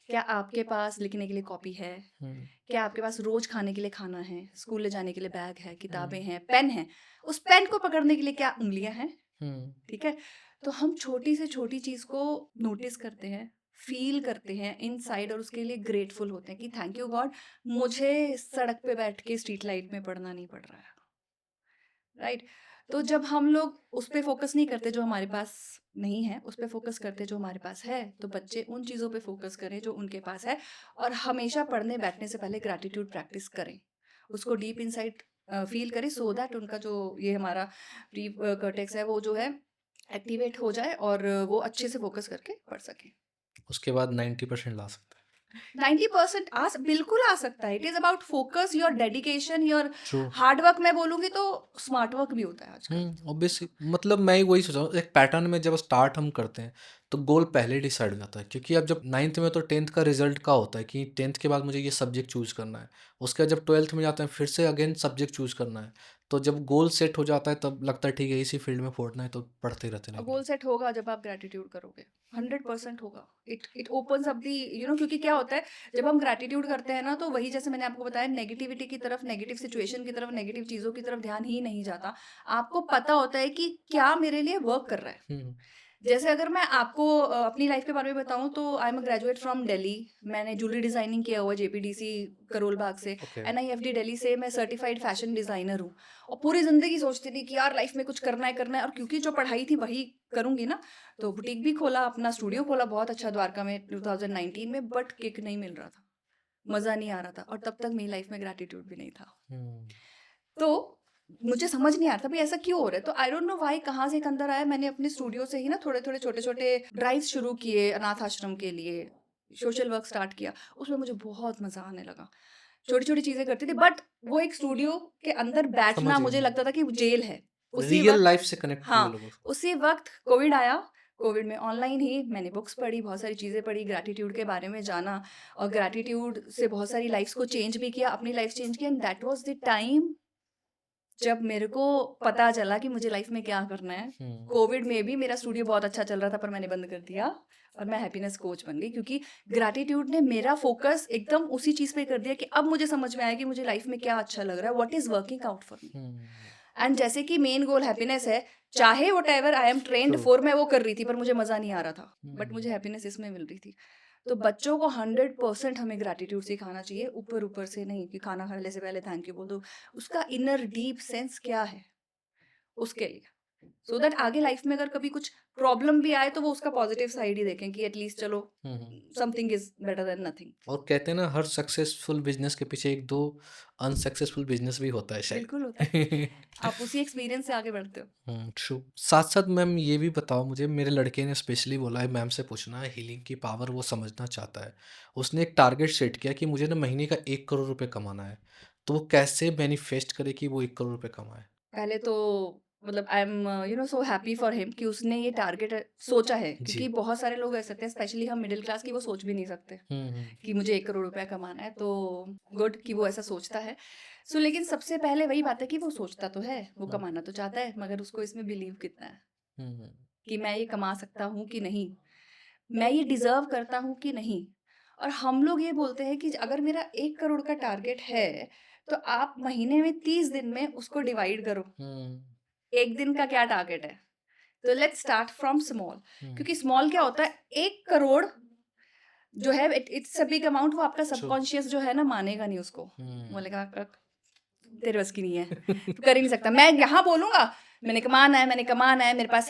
Speaker 1: क्या आपके पास लिखने के लिए कॉपी है? क्या आपके पास रोज खाने के लिए खाना है? स्कूल ले जाने के लिए बैग है, किताबें हैं, पेन है? उस पेन को पकड़ने के लिए क्या उंगलियां हैं? ठीक है। तो हम छोटी से छोटी चीज को नोटिस करते हैं, फील करते हैं इनसाइड, और उसके लिए ग्रेटफुल होते हैं कि थैंक यू गॉड, मुझे सड़क पे बैठ के स्ट्रीट लाइट में पढ़ना नहीं पड़ रहा है, राइट। तो जब हम लोग उस पे फोकस नहीं करते जो हमारे पास नहीं है, उस पे फोकस करते जो हमारे पास है, तो बच्चे उन चीज़ों पे फोकस करें जो उनके पास है। और हमेशा पढ़ने बैठने से पहले ग्रैटिट्यूड प्रैक्टिस करें, उसको डीप इनसाइड फील करें, सो दैट उनका जो ये हमारा प्री कर्टेक्स है वो जो है एक्टिवेट हो जाए, और वो अच्छे से फोकस करके पढ़ सके।
Speaker 2: उसके बाद 90% ला सकते
Speaker 1: 90% बिल्कुल आ सकता है। It is about focus, your dedication, your
Speaker 2: हैं।
Speaker 1: Hard work. मैं बोलूंगी तो स्मार्ट वर्क भी होता है आजकल।
Speaker 2: ऑब्वियसली, मतलब मैं वही सोच रहा हूँ, एक पैटर्न में जब स्टार्ट हम करते हैं तो गोल पहले डिसाइड हो जाता है, क्योंकि अब जब 9th में तो 10th का रिजल्ट का होता है कि 10th के बाद मुझे ये सब्जेक्ट चूज करना है, उसके बाद जब 12th में जाते हैं फिर से अगेन सब्जेक्ट चूज करना है, तो जब गोल सेट हो जाता है तब लगता है ठीक है इसी फील्ड में फोड़ना है तो पढ़ते रहते
Speaker 1: गोल
Speaker 2: रहेंगे।
Speaker 1: सेट होगा जब आप ग्रैटिट्यूड करोगे, 100% होगा। इट ओपन्स अप दी, क्योंकि क्या होता है जब हम ग्रैटिट्यूड करते हैं ना, तो वही जैसे मैंने आपको बताया, नेगेटिविटी की तरफ, नेगेटिव सिचुएशन की तरफ, नेगेटिव चीज़ों की तरफ ध्यान ही नहीं जाता। आपको पता होता है कि क्या मेरे लिए वर्क कर रहा है।
Speaker 2: हम्म।
Speaker 1: जैसे अगर मैं आपको अपनी लाइफ के बारे में बताऊं, तो I am a graduate from Delhi. मैंने ज्वेलरी डिजाइनिंग किया हुआ जेपीडीसी करोल बाग से।
Speaker 2: ओके।
Speaker 1: एनआईएफडी दिल्ली से मैं सर्टिफाइड फैशन डिजाइनर हूँ। और पूरी जिंदगी सोचती थी कि यार लाइफ में कुछ करना है, और क्योंकि जो पढ़ाई थी वही करूंगी ना, तो बुटीक भी खोला, अपना स्टूडियो खोला बहुत अच्छा द्वारका में 2019 में। बट किक नहीं मिल रहा था, मजा नहीं आ रहा था, और तब तक मेरी लाइफ में ग्रैटिट्यूड भी नहीं था।
Speaker 2: हम्म।
Speaker 1: तो मुझे समझ नहीं आ रहा था भाई ऐसा क्यों हो रहा है। तो आई डोंट नो भाई कहाँ से एक अंदर आया। मैंने अपने स्टूडियो से ही ना थोड़े थोड़े छोटे छोटे ड्राइव शुरू किए अनाथ आश्रम के लिए, सोशल वर्क स्टार्ट किया। उसमें मुझे बहुत मजा आने लगा, छोटी छोटी चीजें करती थी। बट वो एक स्टूडियो के अंदर
Speaker 2: समझ
Speaker 1: बैठना
Speaker 2: गया
Speaker 1: मुझे
Speaker 2: मैं।
Speaker 1: लगता था कि जेल है। उसी
Speaker 2: रियल
Speaker 1: वक्त,
Speaker 2: लाइफ से कनेक्ट किया
Speaker 1: हाँ,
Speaker 2: लोगों को।
Speaker 1: उसी वक्त कोविड आया। कोविड में ऑनलाइन ही मैंने बुक्स पढ़ी, बहुत सारी चीज़ें पढ़ी, ग्रैटिट्यूड के बारे में जाना, और ग्रैटिट्यूड से बहुत सारी लाइफ्स को चेंज भी किया, अपनी लाइफ चेंज किया। And that was the time जब मेरे को पता चला कि मुझे लाइफ में क्या करना है। कोविड में भी मेरा स्टूडियो बहुत अच्छा चल रहा था, पर मैंने बंद कर दिया और मैं हैप्पीनेस कोच बन गई, क्योंकि ग्रैटिट्यूड ने मेरा फोकस एकदम उसी चीज़ पे कर दिया कि अब मुझे समझ में आया कि मुझे लाइफ में क्या अच्छा लग रहा है, what is working out for me. And जैसे कि मेन गोल हैप्पीनेस है, चाहे what ever I am trend
Speaker 2: True.
Speaker 1: For, मैं वो कर रही थी पर मुझे मज़ा नहीं आ रहा था, बट
Speaker 2: हम्म।
Speaker 1: मुझे हैप्पीनेस इसमें मिल रही थी। तो बच्चों को 100% हमें ग्रैटिट्यूड सिखाना चाहिए, ऊपर ऊपर से नहीं कि खाना खाने से पहले थैंक यू बोल दो। उसका इनर डीप सेंस क्या है उसके लिए, सो दैट आगे लाइफ में अगर कभी कुछ प्रॉब्लम भी आए तो वो उसका पॉजिटिव साइड ही देखें कि एटलीस्ट चलो something is better than nothing.
Speaker 2: और कहते हैं ना हर सक्सेसफुल बिजनेस के पीछे एक दो अनसक्सेसफुल बिजनेस भी होता है
Speaker 1: बिल्कुल होता है,
Speaker 2: शायद।
Speaker 1: आप उसी एक्सपीरियंस से आगे बढ़ते हो।
Speaker 2: ट्रू। साथ साथ मैम ये भी बताओ मुझे, मेरे लड़के ने स्पेशली बोला है मैम से पूछना है, हीलिंग की पावर वो समझना चाहता है। उसने एक टारगेट सेट किया कि मुझे ना महीने का 1 करोड़ रुपए कमाना है। तो वो कैसे मैनिफेस्ट करे कि वो 1 करोड़ रुपए कमाए?
Speaker 1: पहले तो मतलब I am so happy for him कि उसने ये टारगेट सोचा है,
Speaker 2: जी।
Speaker 1: क्योंकि बहुत सारे लोग ऐसे हैं, स्पेशली हम मिडिल क्लास की, वो सोच भी नहीं सकते कि मुझे 1 करोड़ रुपया कमाना है। तो गुड कि वो ऐसा सोचता है। सो लेकिन सबसे पहले वही बात है कि वो सोचता तो है, वो कमाना तो चाहता है, मगर उसको इसमें बिलीव कितना है कि मैं ये कमा सकता हूँ कि नहीं, मैं ये डिजर्व करता हूँ कि नहीं। और हम लोग ये बोलते हैं कि अगर मेरा 1 करोड़ का टारगेट है, तो आप महीने में 30 दिन में उसको डिवाइड करो। एक दिन का क्या टारगेट है? तो लेट्स स्टार्ट फ्रॉम स्मॉल, क्योंकि स्मॉल क्या होता है, 1 करोड़ जो है इट्स अ बिग अमाउंट। वो आपका सबकॉन्शियस जो है ना मानेगा नहीं उसको, बोलेगा तेरे बस की नहीं है, तू कर ही नहीं सकता। मैं यहाँ बोलूंगा मैंने कमाना है, मेरे पास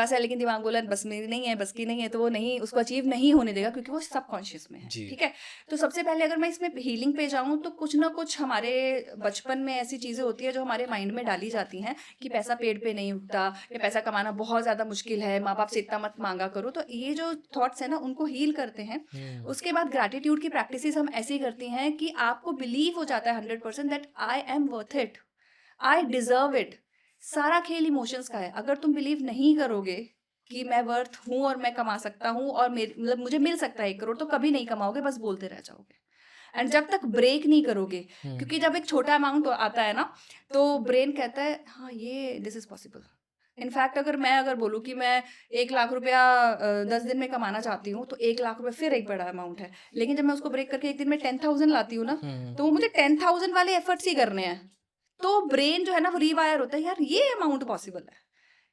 Speaker 1: है, लेकिन दिमाग बोला बस मेरी नहीं है, बस की नहीं है, तो वो नहीं, उसको अचीव नहीं होने देगा, क्योंकि वो सबकॉन्शियस में है।
Speaker 2: जी।
Speaker 1: ठीक है। तो सबसे पहले अगर मैं इसमें हीलिंग पे जाऊं, तो कुछ ना कुछ हमारे बचपन में ऐसी चीजें होती है जो हमारे माइंड में डाली जाती हैं कि पैसा पेड़ पे नहीं उगता, या पैसा कमाना बहुत ज्यादा मुश्किल है, माँ बाप से इतना मत मांगा करो। तो ये जो थॉट्स है ना, उनको हील करते हैं। उसके बाद ग्रैटिट्यूड की प्रैक्टिसेस हम ऐसी करती हैं कि आपको बिलीव हो जाता है 100% that I am worth it, I deserve it. सारा खेल इमोशंस का है। अगर तुम बिलीव नहीं करोगे कि मैं वर्थ हूँ और मैं कमा सकता हूँ और मतलब मुझे मिल सकता है 1 करोड़, तो कभी नहीं कमाओगे, बस बोलते रह जाओगे। एंड जब तक ब्रेक नहीं करोगे, क्योंकि जब एक छोटा अमाउंट आता है ना, तो ब्रेन कहता है हाँ ये दिस इज पॉसिबल। इनफैक्ट अगर बोलूँ कि मैं 1 लाख रुपया 10 दिन में कमाना चाहती हूँ, तो 1 लाख रुपये फिर एक बड़ा अमाउंट है। लेकिन जब मैं उसको ब्रेक करके एक दिन में 10,000 लाती हूँ ना, तो वो मुझे 10,000 वाले एफर्ट्स ही करने हैं। तो ब्रेन जो है ना वो रीवायर होता है, यार ये अमाउंट पॉसिबल है,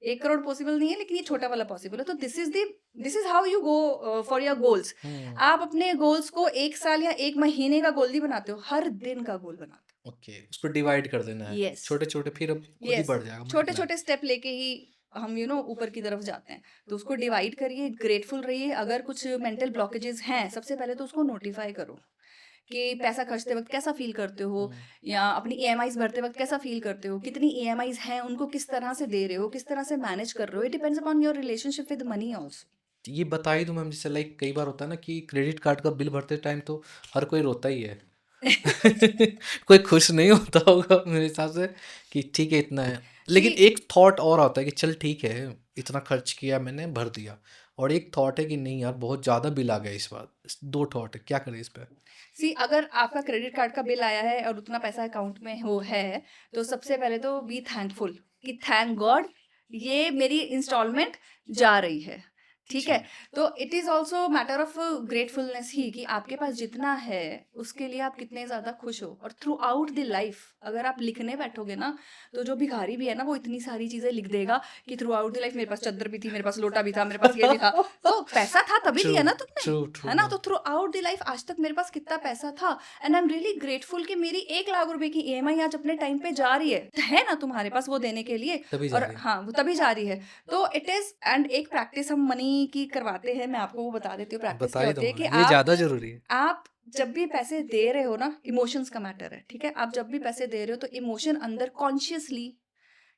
Speaker 1: 1 करोड़ पॉसिबल नहीं है, लेकिन ये छोटा वाला पॉसिबल है। तो this is how you go for your goals. आप अपने गोल्स को 1 साल या 1 महीने का गोल नहीं बनाते हो, हर दिन का गोल बनाते हो।
Speaker 2: ओके, उसको डिवाइड कर देना है।
Speaker 1: यस,
Speaker 2: छोटे छोटे फिर अब खुद ही
Speaker 1: यस,
Speaker 2: बढ़ जाएगा,
Speaker 1: छोटे
Speaker 2: मल्टीप्लाई।
Speaker 1: छोटे स्टेप लेके ही हम ऊपर की तरफ जाते हैं। तो उसको डिवाइड करिए, ग्रेटफुल रहिए। अगर कुछ मेंटल ब्लॉकेजेस हैं, सबसे पहले तो उसको नोटिफाई करो कि पैसा खर्चते वक्त कैसा फील करते हो, या अपनी ईएमआईज भरते वक्त कैसा फील करते हो, कितनी ईएमआईज हैं, उनको किस तरह से दे रहे हो, किस तरह से मैनेज कर रहे हो। It depends upon your relationship with money also.
Speaker 2: ये बता ही दूं मैम, जैसे लाइक कई बार होता है ना कि क्रेडिट कार्ड का बिल भरते टाइम तो हर कोई रोता ही है। कोई खुश नहीं होता होगा मेरे हिसाब से कि ठीक है इतना है, लेकिन
Speaker 1: सी,
Speaker 2: एक थॉट और आता है कि चल ठीक है इतना खर्च किया मैंने भर दिया, और एक थॉट है कि नहीं यार बहुत ज़्यादा बिल आ गया इस बार। दो थॉट है, क्या करें इस पे?
Speaker 1: सी अगर आपका क्रेडिट कार्ड का बिल आया है और उतना पैसा अकाउंट में हो है, तो सबसे पहले तो बी थैंकफुल कि थैंक गॉड ये मेरी इंस्टॉलमेंट जा रही है, ठीक है। तो it is also matter of gratefulness ही कि आपके पास जितना है उसके लिए आप कितने ज़्यादा खुश हो। और थ्रू आउट द लाइफ अगर आप लिखने बैठोगे ना, तो जो भिखारी भी है ना वो इतनी सारी चीज़ें लिख देगा कि थ्रू आउट द लाइफ मेरे पास चद्दर भी थी, मेरे पास लोटा भी था, मेरे पास ये भी था। तो पैसा था तभी
Speaker 2: ट्रू
Speaker 1: लिया ना तुमने,
Speaker 2: ट्रू ट्रू
Speaker 1: है ना।
Speaker 2: मैम।
Speaker 1: तो थ्रू आउट द लाइफ आज तक मेरे पास कितना पैसा था, and I am really grateful कि मेरी 1 लाख रुपए की ईएमआई आज अपने टाइम पे जा रही है ना तुम्हारे पास वो देने के लिए।
Speaker 2: तभी जा
Speaker 1: और
Speaker 2: रही है।
Speaker 1: हाँ वो तभी जा रही है। तो इट इज, एंड एक प्रैक्टिस हम मनी की करवाते हैं, मैं आपको वो बता देती हूँ प्रैक्टिस
Speaker 2: बता
Speaker 1: क्या
Speaker 2: ही
Speaker 1: होती
Speaker 2: दो
Speaker 1: है कि
Speaker 2: मैम, ये ज़्यादा ज़रूरी है।
Speaker 1: आप जब भी पैसे दे रहे हो ना, इमोशंस का मैटर है, ठीक है। आप जब भी पैसे दे रहे हो तो इमोशन अंदर कॉन्शियसली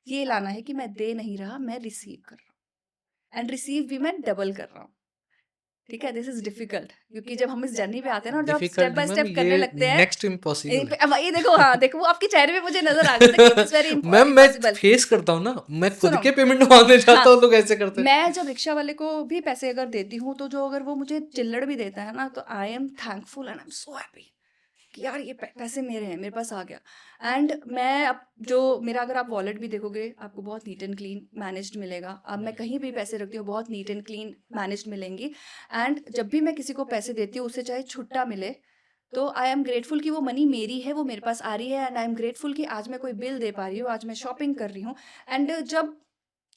Speaker 1: ये लाना है कि मैं दे नहीं रहा, मैं रिसीव कर रहा हूँ, एंड रिसीव भी मैं डबल कर रहा हूँ, ठीक है। दिस इज डिफिकल्ट क्योंकि जब हम इस जर्नी पे आते हैं ना और जब step
Speaker 2: difficult
Speaker 1: by
Speaker 2: ma'am,
Speaker 1: step
Speaker 2: ये
Speaker 1: करने लगते हैं,
Speaker 2: नेक्स्ट इम्पॉसिबल है।
Speaker 1: अब ये देखो, हाँ देखो वो आपके चेहरे पे मुझे नजर आ गया था कि इट इज वेरी
Speaker 2: मैम मैं
Speaker 1: इम्पॉसिबल।
Speaker 2: फेस करता हूँ ना, मैं खुद
Speaker 1: सुनो,
Speaker 2: के पेमेंट मांगने जाता
Speaker 1: हाँ
Speaker 2: हूँ, लोग ऐसे करते हैं।
Speaker 1: मैं जब रिक्शा वाले को भी पैसे अगर देती हूँ तो जो अगर वो मुझे चिल्लड़ भी देता है ना, तो I am thankful and I am so happy कि यार ये पैसे मेरे हैं, मेरे पास आ गया। एंड मैं अब जो मेरा, अगर आप वॉलेट भी देखोगे आपको बहुत नीट एंड क्लीन मैनेज्ड मिलेगा। अब मैं कहीं भी पैसे रखती हूँ बहुत नीट एंड क्लीन मैनेज्ड मिलेंगी। एंड जब भी मैं किसी को पैसे देती हूँ, उससे चाहे छुट्टा मिले, तो आई एम ग्रेटफुल कि वो मनी मेरी है, वो मेरे पास आ रही है। एंड आई एम ग्रेटफुल कि आज मैं कोई बिल दे पा रही हूँ, आज मैं शॉपिंग कर रही हूँ। एंड जब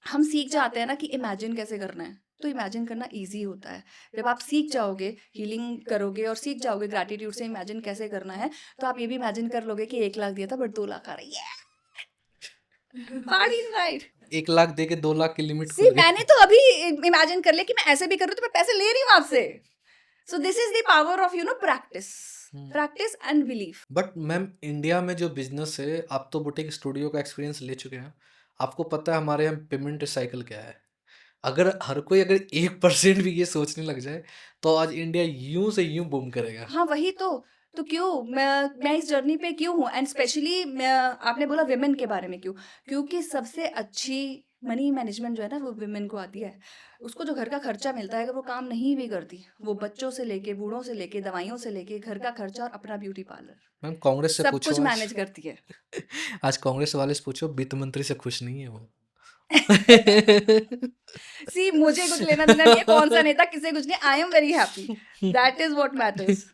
Speaker 1: हम सीख जाते हैं ना कि इमेजिन कैसे करना है, तो इमेजिन करना इजी होता है। जब आप सीख जाओगे, हीलिंग करोगे और सीख जाओगे ग्रैटिट्यूड से इमेजिन कैसे करना है, तो आप ये भी इमेजिन कर लोगे कि 1 लाख दिया था बट 2 लाख आ रही है। Party right.
Speaker 2: 1 लाख दे के 2 लाख की लिमिट
Speaker 1: सी
Speaker 2: खुल गई।
Speaker 1: मैंने तो अभी इमेजिन कर लिया कि मैं ऐसे भी कर रही हूँ तो मैं पैसे ले रही हूँ आपसे। So this is the power of practice, practice and belief.
Speaker 2: But ma'am India में जो बिजनेस है, आप तो बुटीक स्टूडियो का एक्सपीरियंस ले चुके हैं, आपको पता है हमारे यहाँ पेमेंट साइकिल क्या है। अगर हर कोई अगर 1% भी ये सोचने लग जाए, तो आज इंडिया यूं से यूं बूम करेगा।
Speaker 1: हाँ वही तो क्यों मैं इस जर्नी पे क्यों हूँ, एंड स्पेशली मैं, आपने बोला विमेन के बारे में क्यों, क्योंकि सबसे अच्छी मनी मैनेजमेंट जो है ना वो विमेन को आती है। उसको जो घर का खर्चा मिलता है, अगर वो काम नहीं भी करती, वो बच्चों से लेके, बूढ़ों से लेके, दवाइयों से लेके, घर का खर्चा और अपना ब्यूटी पार्लर,
Speaker 2: मैम कांग्रेस से
Speaker 1: सब
Speaker 2: पूछो
Speaker 1: कुछ
Speaker 2: आज।
Speaker 1: मैनेज करती है।
Speaker 2: आज कांग्रेस वाले से पूछो, वित्त मंत्री से खुश नहीं है वो।
Speaker 1: सी मुझे कुछ लेना देना नहीं है, कौन सा नेता किसे कुछ नहीं, आई am very happy, that is what matters.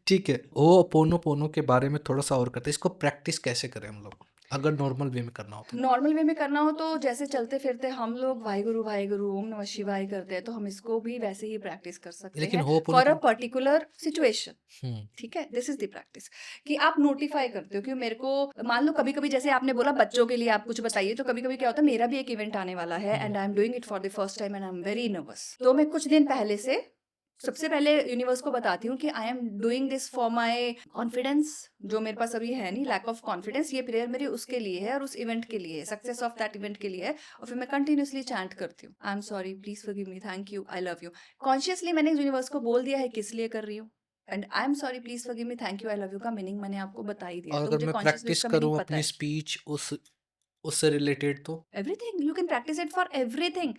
Speaker 2: ठीक है, वो पोनो पोनो के बारे में थोड़ा सा और करते हैं। इसको प्रैक्टिस कैसे करें हम लोग, अगर नॉर्मल वे में करना हो तो?
Speaker 1: नॉर्मल वे में करना हो तो जैसे चलते फिरते हम लोग वाहिगुरु ओम नमः शिवाय करते हैं, तो हम इसको भी वैसे ही प्रैक्टिस कर सकते
Speaker 2: लेकिन
Speaker 1: हैं
Speaker 2: हो पोनो
Speaker 1: फॉर अ
Speaker 2: पोनो।
Speaker 1: पर्टिकुलर सिचुएशन,
Speaker 2: हम्म।
Speaker 1: ठीक है। दिस इज द प्रैक्टिस कि आप नोटिफाई करते हो कि मेरे को, मान लो कभी कभी जैसे आपने बोला बच्चों के लिए आप कुछ बताइए, तो कभी कभी क्या होता है, मेरा भी एक इवेंट आने वाला है and I am doing it for the first time and I am very nervous. तो मैं कुछ दिन पहले से सबसे पहले यूनिवर्स को बताती हूँ कि I am doing this for my confidence, जो मेरे पास अभी है नहीं, लैक ऑफ कॉन्फिडेंस। ये प्रेयर मेरी उसके लिए है और उस इवेंट के लिए है, सक्सेस ऑफ दैट इवेंट के लिए है। और फिर मैं कंटिन्यूसली चैंट करती हूँ, आई am sorry, please forgive me, thank you, I love you. Consciously मैंने यूनिवर्स को बोल दिया है किस लिए कर रही हूँ, and I am sorry, please forgive me, thank you, I love you का मीनिंग मैंने आपको बता ही दिया
Speaker 2: और
Speaker 1: है, तो
Speaker 2: अगर
Speaker 1: मुझे
Speaker 2: मैं
Speaker 1: कॉन्शियसली
Speaker 2: प्रैक्टिस
Speaker 1: उसका मीनिंग
Speaker 2: करूँ
Speaker 1: पता
Speaker 2: अपनी
Speaker 1: है।
Speaker 2: स्पीच उससे रिलेटेड, तो
Speaker 1: everything you can practise it for everything.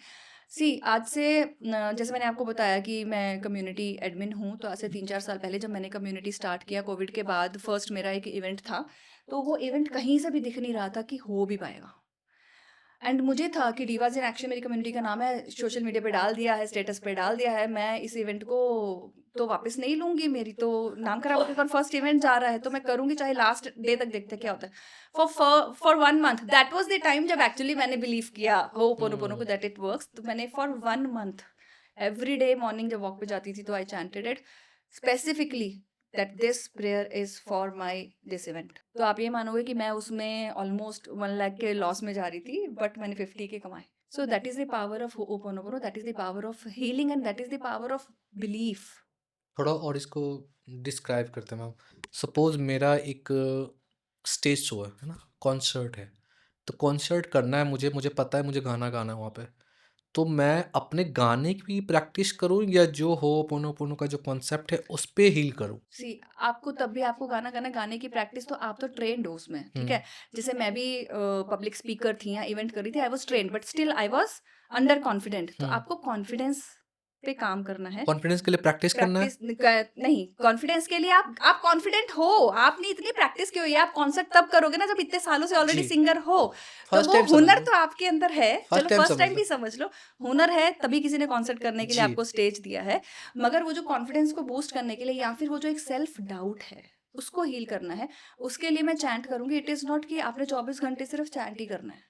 Speaker 1: See आज से जैसे मैंने आपको बताया कि मैं कम्युनिटी एडमिन हूँ, तो आज से 3-4 साल पहले जब मैंने कम्युनिटी स्टार्ट किया कोविड के बाद, फर्स्ट मेरा एक इवेंट था, तो वो इवेंट कहीं से भी दिख नहीं रहा था कि हो भी पाएगा। एंड मुझे था कि डीवाज इन एक्शन मेरी कम्युनिटी का नाम है, सोशल मीडिया पे डाल दिया है, स्टेटस पे डाल दिया है, मैं इस इवेंट को तो वापस नहीं लूंगी, मेरी तो नाम खराब होकर फर्स्ट इवेंट जा रहा है, तो मैं करूंगी चाहे लास्ट डे तक, देखते क्या होता है। For 1 month, that was the time जब एक्चुअली मैंने बिलीव किया हो पोनो पोनो को, दैट इट वर्क्स। तो मैंने for 1 month every day morning जब वॉक पे जाती थी, तो I chanted it specifically that this prayer is for my this event. तो आप ये मानोगे कि मैं उसमें ऑलमोस्ट 1 लाख के लॉस में जा रही थी, बट मैंने 50 के कमाए। So that is the power of Ho'oponopono, that is the power of healing and that is the power of belief.
Speaker 2: थोड़ा और इसको डिस्क्राइब करते हैं मैम। सपोज मेरा एक स्टेज शो है ना, कॉन्सर्ट है, तो कॉन्सर्ट करना है मुझे, मुझे पता है मुझे गाना गाना है वहाँ पे, तो मैं अपने गाने की प्रैक्टिस करूँ या जो हो पोनो पोनो का जो कॉन्सेप्ट है उस पे हील करूँ?
Speaker 1: सी आपको तब भी आपको गाना गाना गाने की प्रैक्टिस, तो आप तो ट्रेंड हो उसमें, ठीक है। जैसे मैं भी पब्लिक स्पीकर थी या इवेंट कर रही थी, I was trend but still I was under confident. तो आपको कॉन्फिडेंस पे काम करना है।
Speaker 2: कॉन्फिडेंस के लिए प्रैक्टिस करना है।
Speaker 1: नहीं, कॉन्फिडेंस के लिए आप कॉन्फिडेंट हो, आपने इतनी प्रैक्टिस की हुई है, आप कॉन्सर्ट तब करोगे ना जब इतने सालों से ऑलरेडी
Speaker 2: जी,
Speaker 1: सिंगर हो, तो
Speaker 2: फर्स्ट
Speaker 1: वो
Speaker 2: टाइम समझ
Speaker 1: हुनर
Speaker 2: लो,
Speaker 1: तो आपके अंदर है।
Speaker 2: फर्स्ट
Speaker 1: चलो
Speaker 2: टाइम
Speaker 1: फर्स्ट
Speaker 2: समझ
Speaker 1: टाइम
Speaker 2: लो।
Speaker 1: भी समझ लो, हुनर है तभी किसी ने कॉन्सर्ट करने के लिए
Speaker 2: जी।
Speaker 1: आपको स्टेज दिया है। मगर वो जो कॉन्फिडेंस को बूस्ट करने के लिए, या फिर वो जो एक सेल्फ डाउट है उसको हील करना है, उसके लिए मैं चैंट करूंगी। इट इज नॉट कि आपने 24 घंटे सिर्फ चैंट ही करना है,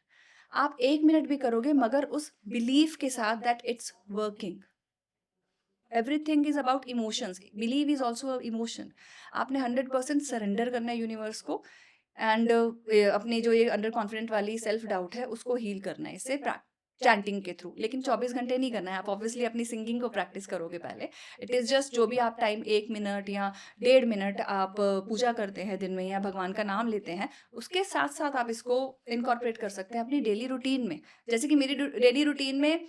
Speaker 1: आप 1 मिनट भी करोगे मगर उस बिलीफ के साथ that it's working. Everything is about emotions, believe is also emotion. आपने 100% सरेंडर करना है यूनिवर्स को, एंड अपनी जो ये अंडर कॉन्फिडेंट वाली सेल्फ डाउट है उसको हील करना है इससे चैंटिंग के थ्रू। लेकिन 24 घंटे नहीं करना है, आप ऑब्वियसली अपनी सिंगिंग को प्रैक्टिस करोगे पहले। इट इज़ जस्ट जो भी आप टाइम 1 मिनट या 1.5 मिनट आप पूजा करते हैं दिन में या भगवान का नाम लेते हैं, उसके साथ साथ आप इसको इनकॉर्पोरेट कर सकते हैं अपनी डेली रूटीन में। जैसे कि मेरी डेली रूटीन में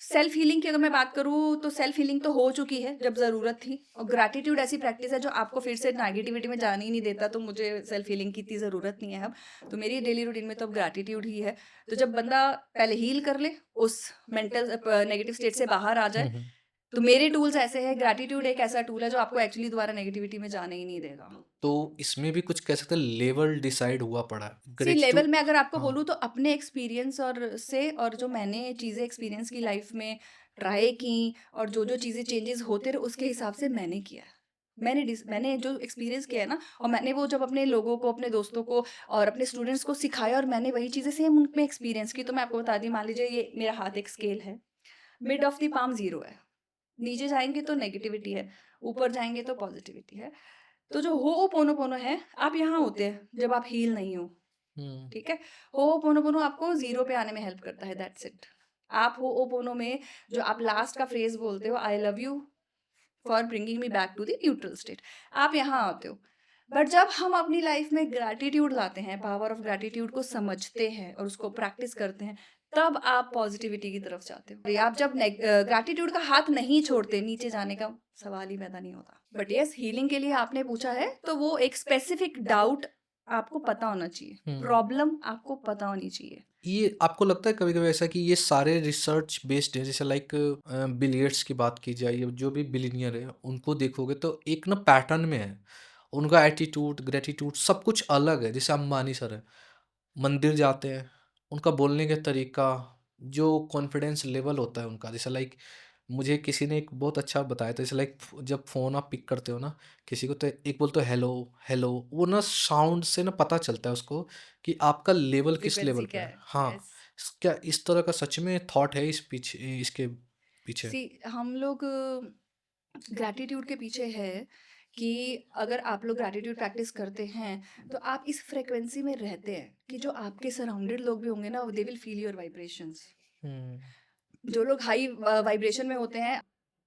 Speaker 1: सेल्फ हीलिंग की अगर मैं बात करूँ तो सेल्फ हीलिंग तो हो चुकी है जब ज़रूरत थी, और ग्रैटिट्यूड ऐसी प्रैक्टिस है जो आपको फिर से नेगेटिविटी में जाने ही नहीं देता, तो मुझे सेल्फ हीलिंग की इतनी ज़रूरत नहीं है अब। तो मेरी डेली रूटीन में तो अब ग्रैटिट्यूड ही है। तो जब बंदा पहले हील कर ले, उस मेंटल नेगेटिव स्टेट से बाहर आ जाए,
Speaker 2: हम्म।
Speaker 1: तो मेरे टूल्स ऐसे हैं। ग्रैटिट्यूड एक ऐसा टूल है जो आपको एक्चुअली दोबारा नेगेटिविटी में जाने ही नहीं देगा।
Speaker 2: तो इसमें भी कुछ कह सकते हैं लेवल डिसाइड हुआ पड़ा है
Speaker 1: सी लेवल
Speaker 2: ग्रेटिट्यूड।
Speaker 1: में अगर आपको
Speaker 2: हाँ।
Speaker 1: बोलूँ तो अपने एक्सपीरियंस और जो मैंने चीज़ें एक्सपीरियंस की लाइफ में ट्राई की, और जो चीज़ें चेंजेस होते रहे उसके हिसाब से मैंने किया है। मैंने जो एक्सपीरियंस किया है ना, और मैंने वो जब अपने लोगों को, अपने दोस्तों को और अपने स्टूडेंट्स को सिखाया, और मैंने वही चीज़ें सेम उनमें एक्सपीरियंस की। तो मैं आपको बता दी, मान लीजिए ये मेरा हाथ एक स्केल है, मिड ऑफ द पाम 0 है, नीचे जाएंगे तो नेगेटिविटी है, ऊपर जाएंगे तो पॉजिटिविटी है। तो जो हो पोनो पोनो है, आप यहाँ होते हैं जब आप हील नहीं हो,
Speaker 2: हम्म।
Speaker 1: ठीक है। होओपोनोपोनो आपको 0 पे आने में हेल्प करता है, दैट्स इट। आप होओपोनो में जो आप लास्ट का फ्रेज़ बोलते हो, I love you for bringing me back to the neutral state, आप यहाँ आते हो। बट जब हम अपनी लाइफ में ग्रैटिट्यूड लाते हैं, पावर ऑफ ग्रैटिट्यूड को समझते हैं और उसको प्रैक्टिस करते हैं, तब आप पॉजिटिविटी की तरफ जाते हो। आप जब ग्रैटिट्यूड का हाथ नहीं छोड़ते, नीचे जाने का सवाल ही पैदा नहीं होता। बट यस, हीलिंग के लिए आपने पूछा है, तो वो एक स्पेसिफिक डाउट आपको पता होना चाहिए, प्रॉब्लम आपको पता होनी चाहिए।
Speaker 2: ये आपको लगता है कभी कभी ऐसा कि ये सारे रिसर्च बेस्ड है, जैसे लाइक बिलियर्ड्स की बात की जाए या जो भी बिलीनियर है उनको देखोगे तो एक ना पैटर्न में है, उनका एटीट्यूड ग्रेटिट्यूड सब कुछ अलग है। जैसे अंबानी सर है, मंदिर जाते हैं, उनका बोलने का तरीका, जो कॉन्फिडेंस लेवल होता है उनका, जैसे लाइक मुझे किसी ने एक बहुत अच्छा बताया था, जैसे लाइक जब फ़ोन आप पिक करते हो ना किसी को, तो एक बोलते हो हेलो हेलो, वो ना साउंड से ना पता चलता है उसको कि आपका लेवल किस
Speaker 1: फ्रीक्वेंसी
Speaker 2: लेवल पे
Speaker 1: क्या
Speaker 2: है।
Speaker 1: है?
Speaker 2: हाँ,
Speaker 1: यस।
Speaker 2: क्या इस तरह का सच में थॉट है इस पीछे, इसके पीछे?
Speaker 1: सी हम लोग ग्रैटिट्यूड के पीछे है कि अगर आप लोग ग्रैटिट्यूड प्रैक्टिस करते हैं, तो आप इस फ्रीक्वेंसी में रहते हैं कि जो आपके सराउंडेड लोग भी होंगे ना, they will feel your vibrations.
Speaker 2: Hmm.
Speaker 1: जो लोग हाई वाइब्रेशन में होते हैं,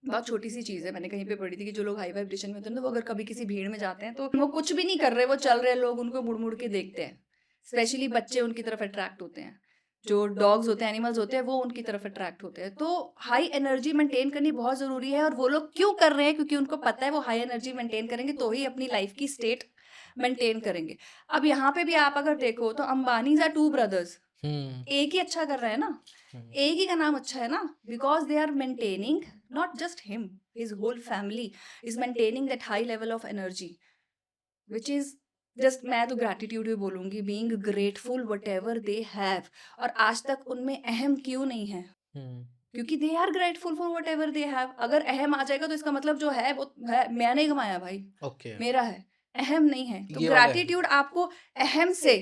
Speaker 1: बहुत छोटी सी चीज़ है, मैंने कहीं पे पढ़ी थी कि जो लोग हाई वाइब्रेशन में होते हैं ना, वो अगर कभी किसी भीड़ में जाते हैं तो वो कुछ भी नहीं कर रहे, वो चल रहे, लोग उनको मुड़ मुड़ के देखते हैं। स्पेशली बच्चे उनकी तरफ अट्रैक्ट होते हैं, जो डॉग्स होते हैं, एनिमल्स होते हैं, वो उनकी तरफ अट्रैक्ट होते हैं। तो हाई एनर्जी मेंटेन करनी बहुत ज़रूरी है, और वो लोग क्यों कर रहे हैं? क्योंकि उनको पता है वो हाई एनर्जी मेंटेन करेंगे तो ही अपनी लाइफ की स्टेट मेंटेन करेंगे। अब यहाँ पे भी आप अगर देखो तो अंबानीज आर 2 ब्रदर्स,
Speaker 2: हुँ,
Speaker 1: एक ही अच्छा कर रहा है ना,
Speaker 2: हुँ,
Speaker 1: एक ही का नाम अच्छा है ना, because they are maintaining, not just him, his whole family is maintaining that high level of energy, which is just, मैं तो ग्रैटिट्यूड ही बोलूंगी, being grateful whatever they have. और आज तक उनमें अहम क्यों नहीं है?
Speaker 2: हुँ।
Speaker 1: क्योंकि they are grateful for whatever they have. अगर अहम आ जाएगा तो इसका मतलब जो है वो है, मैंने कमाया भाई,
Speaker 2: ओके,
Speaker 1: मेरा है, अहम नहीं है। तो
Speaker 2: ये वाला है।
Speaker 1: ग्रैटिट्यूड आपको अहम से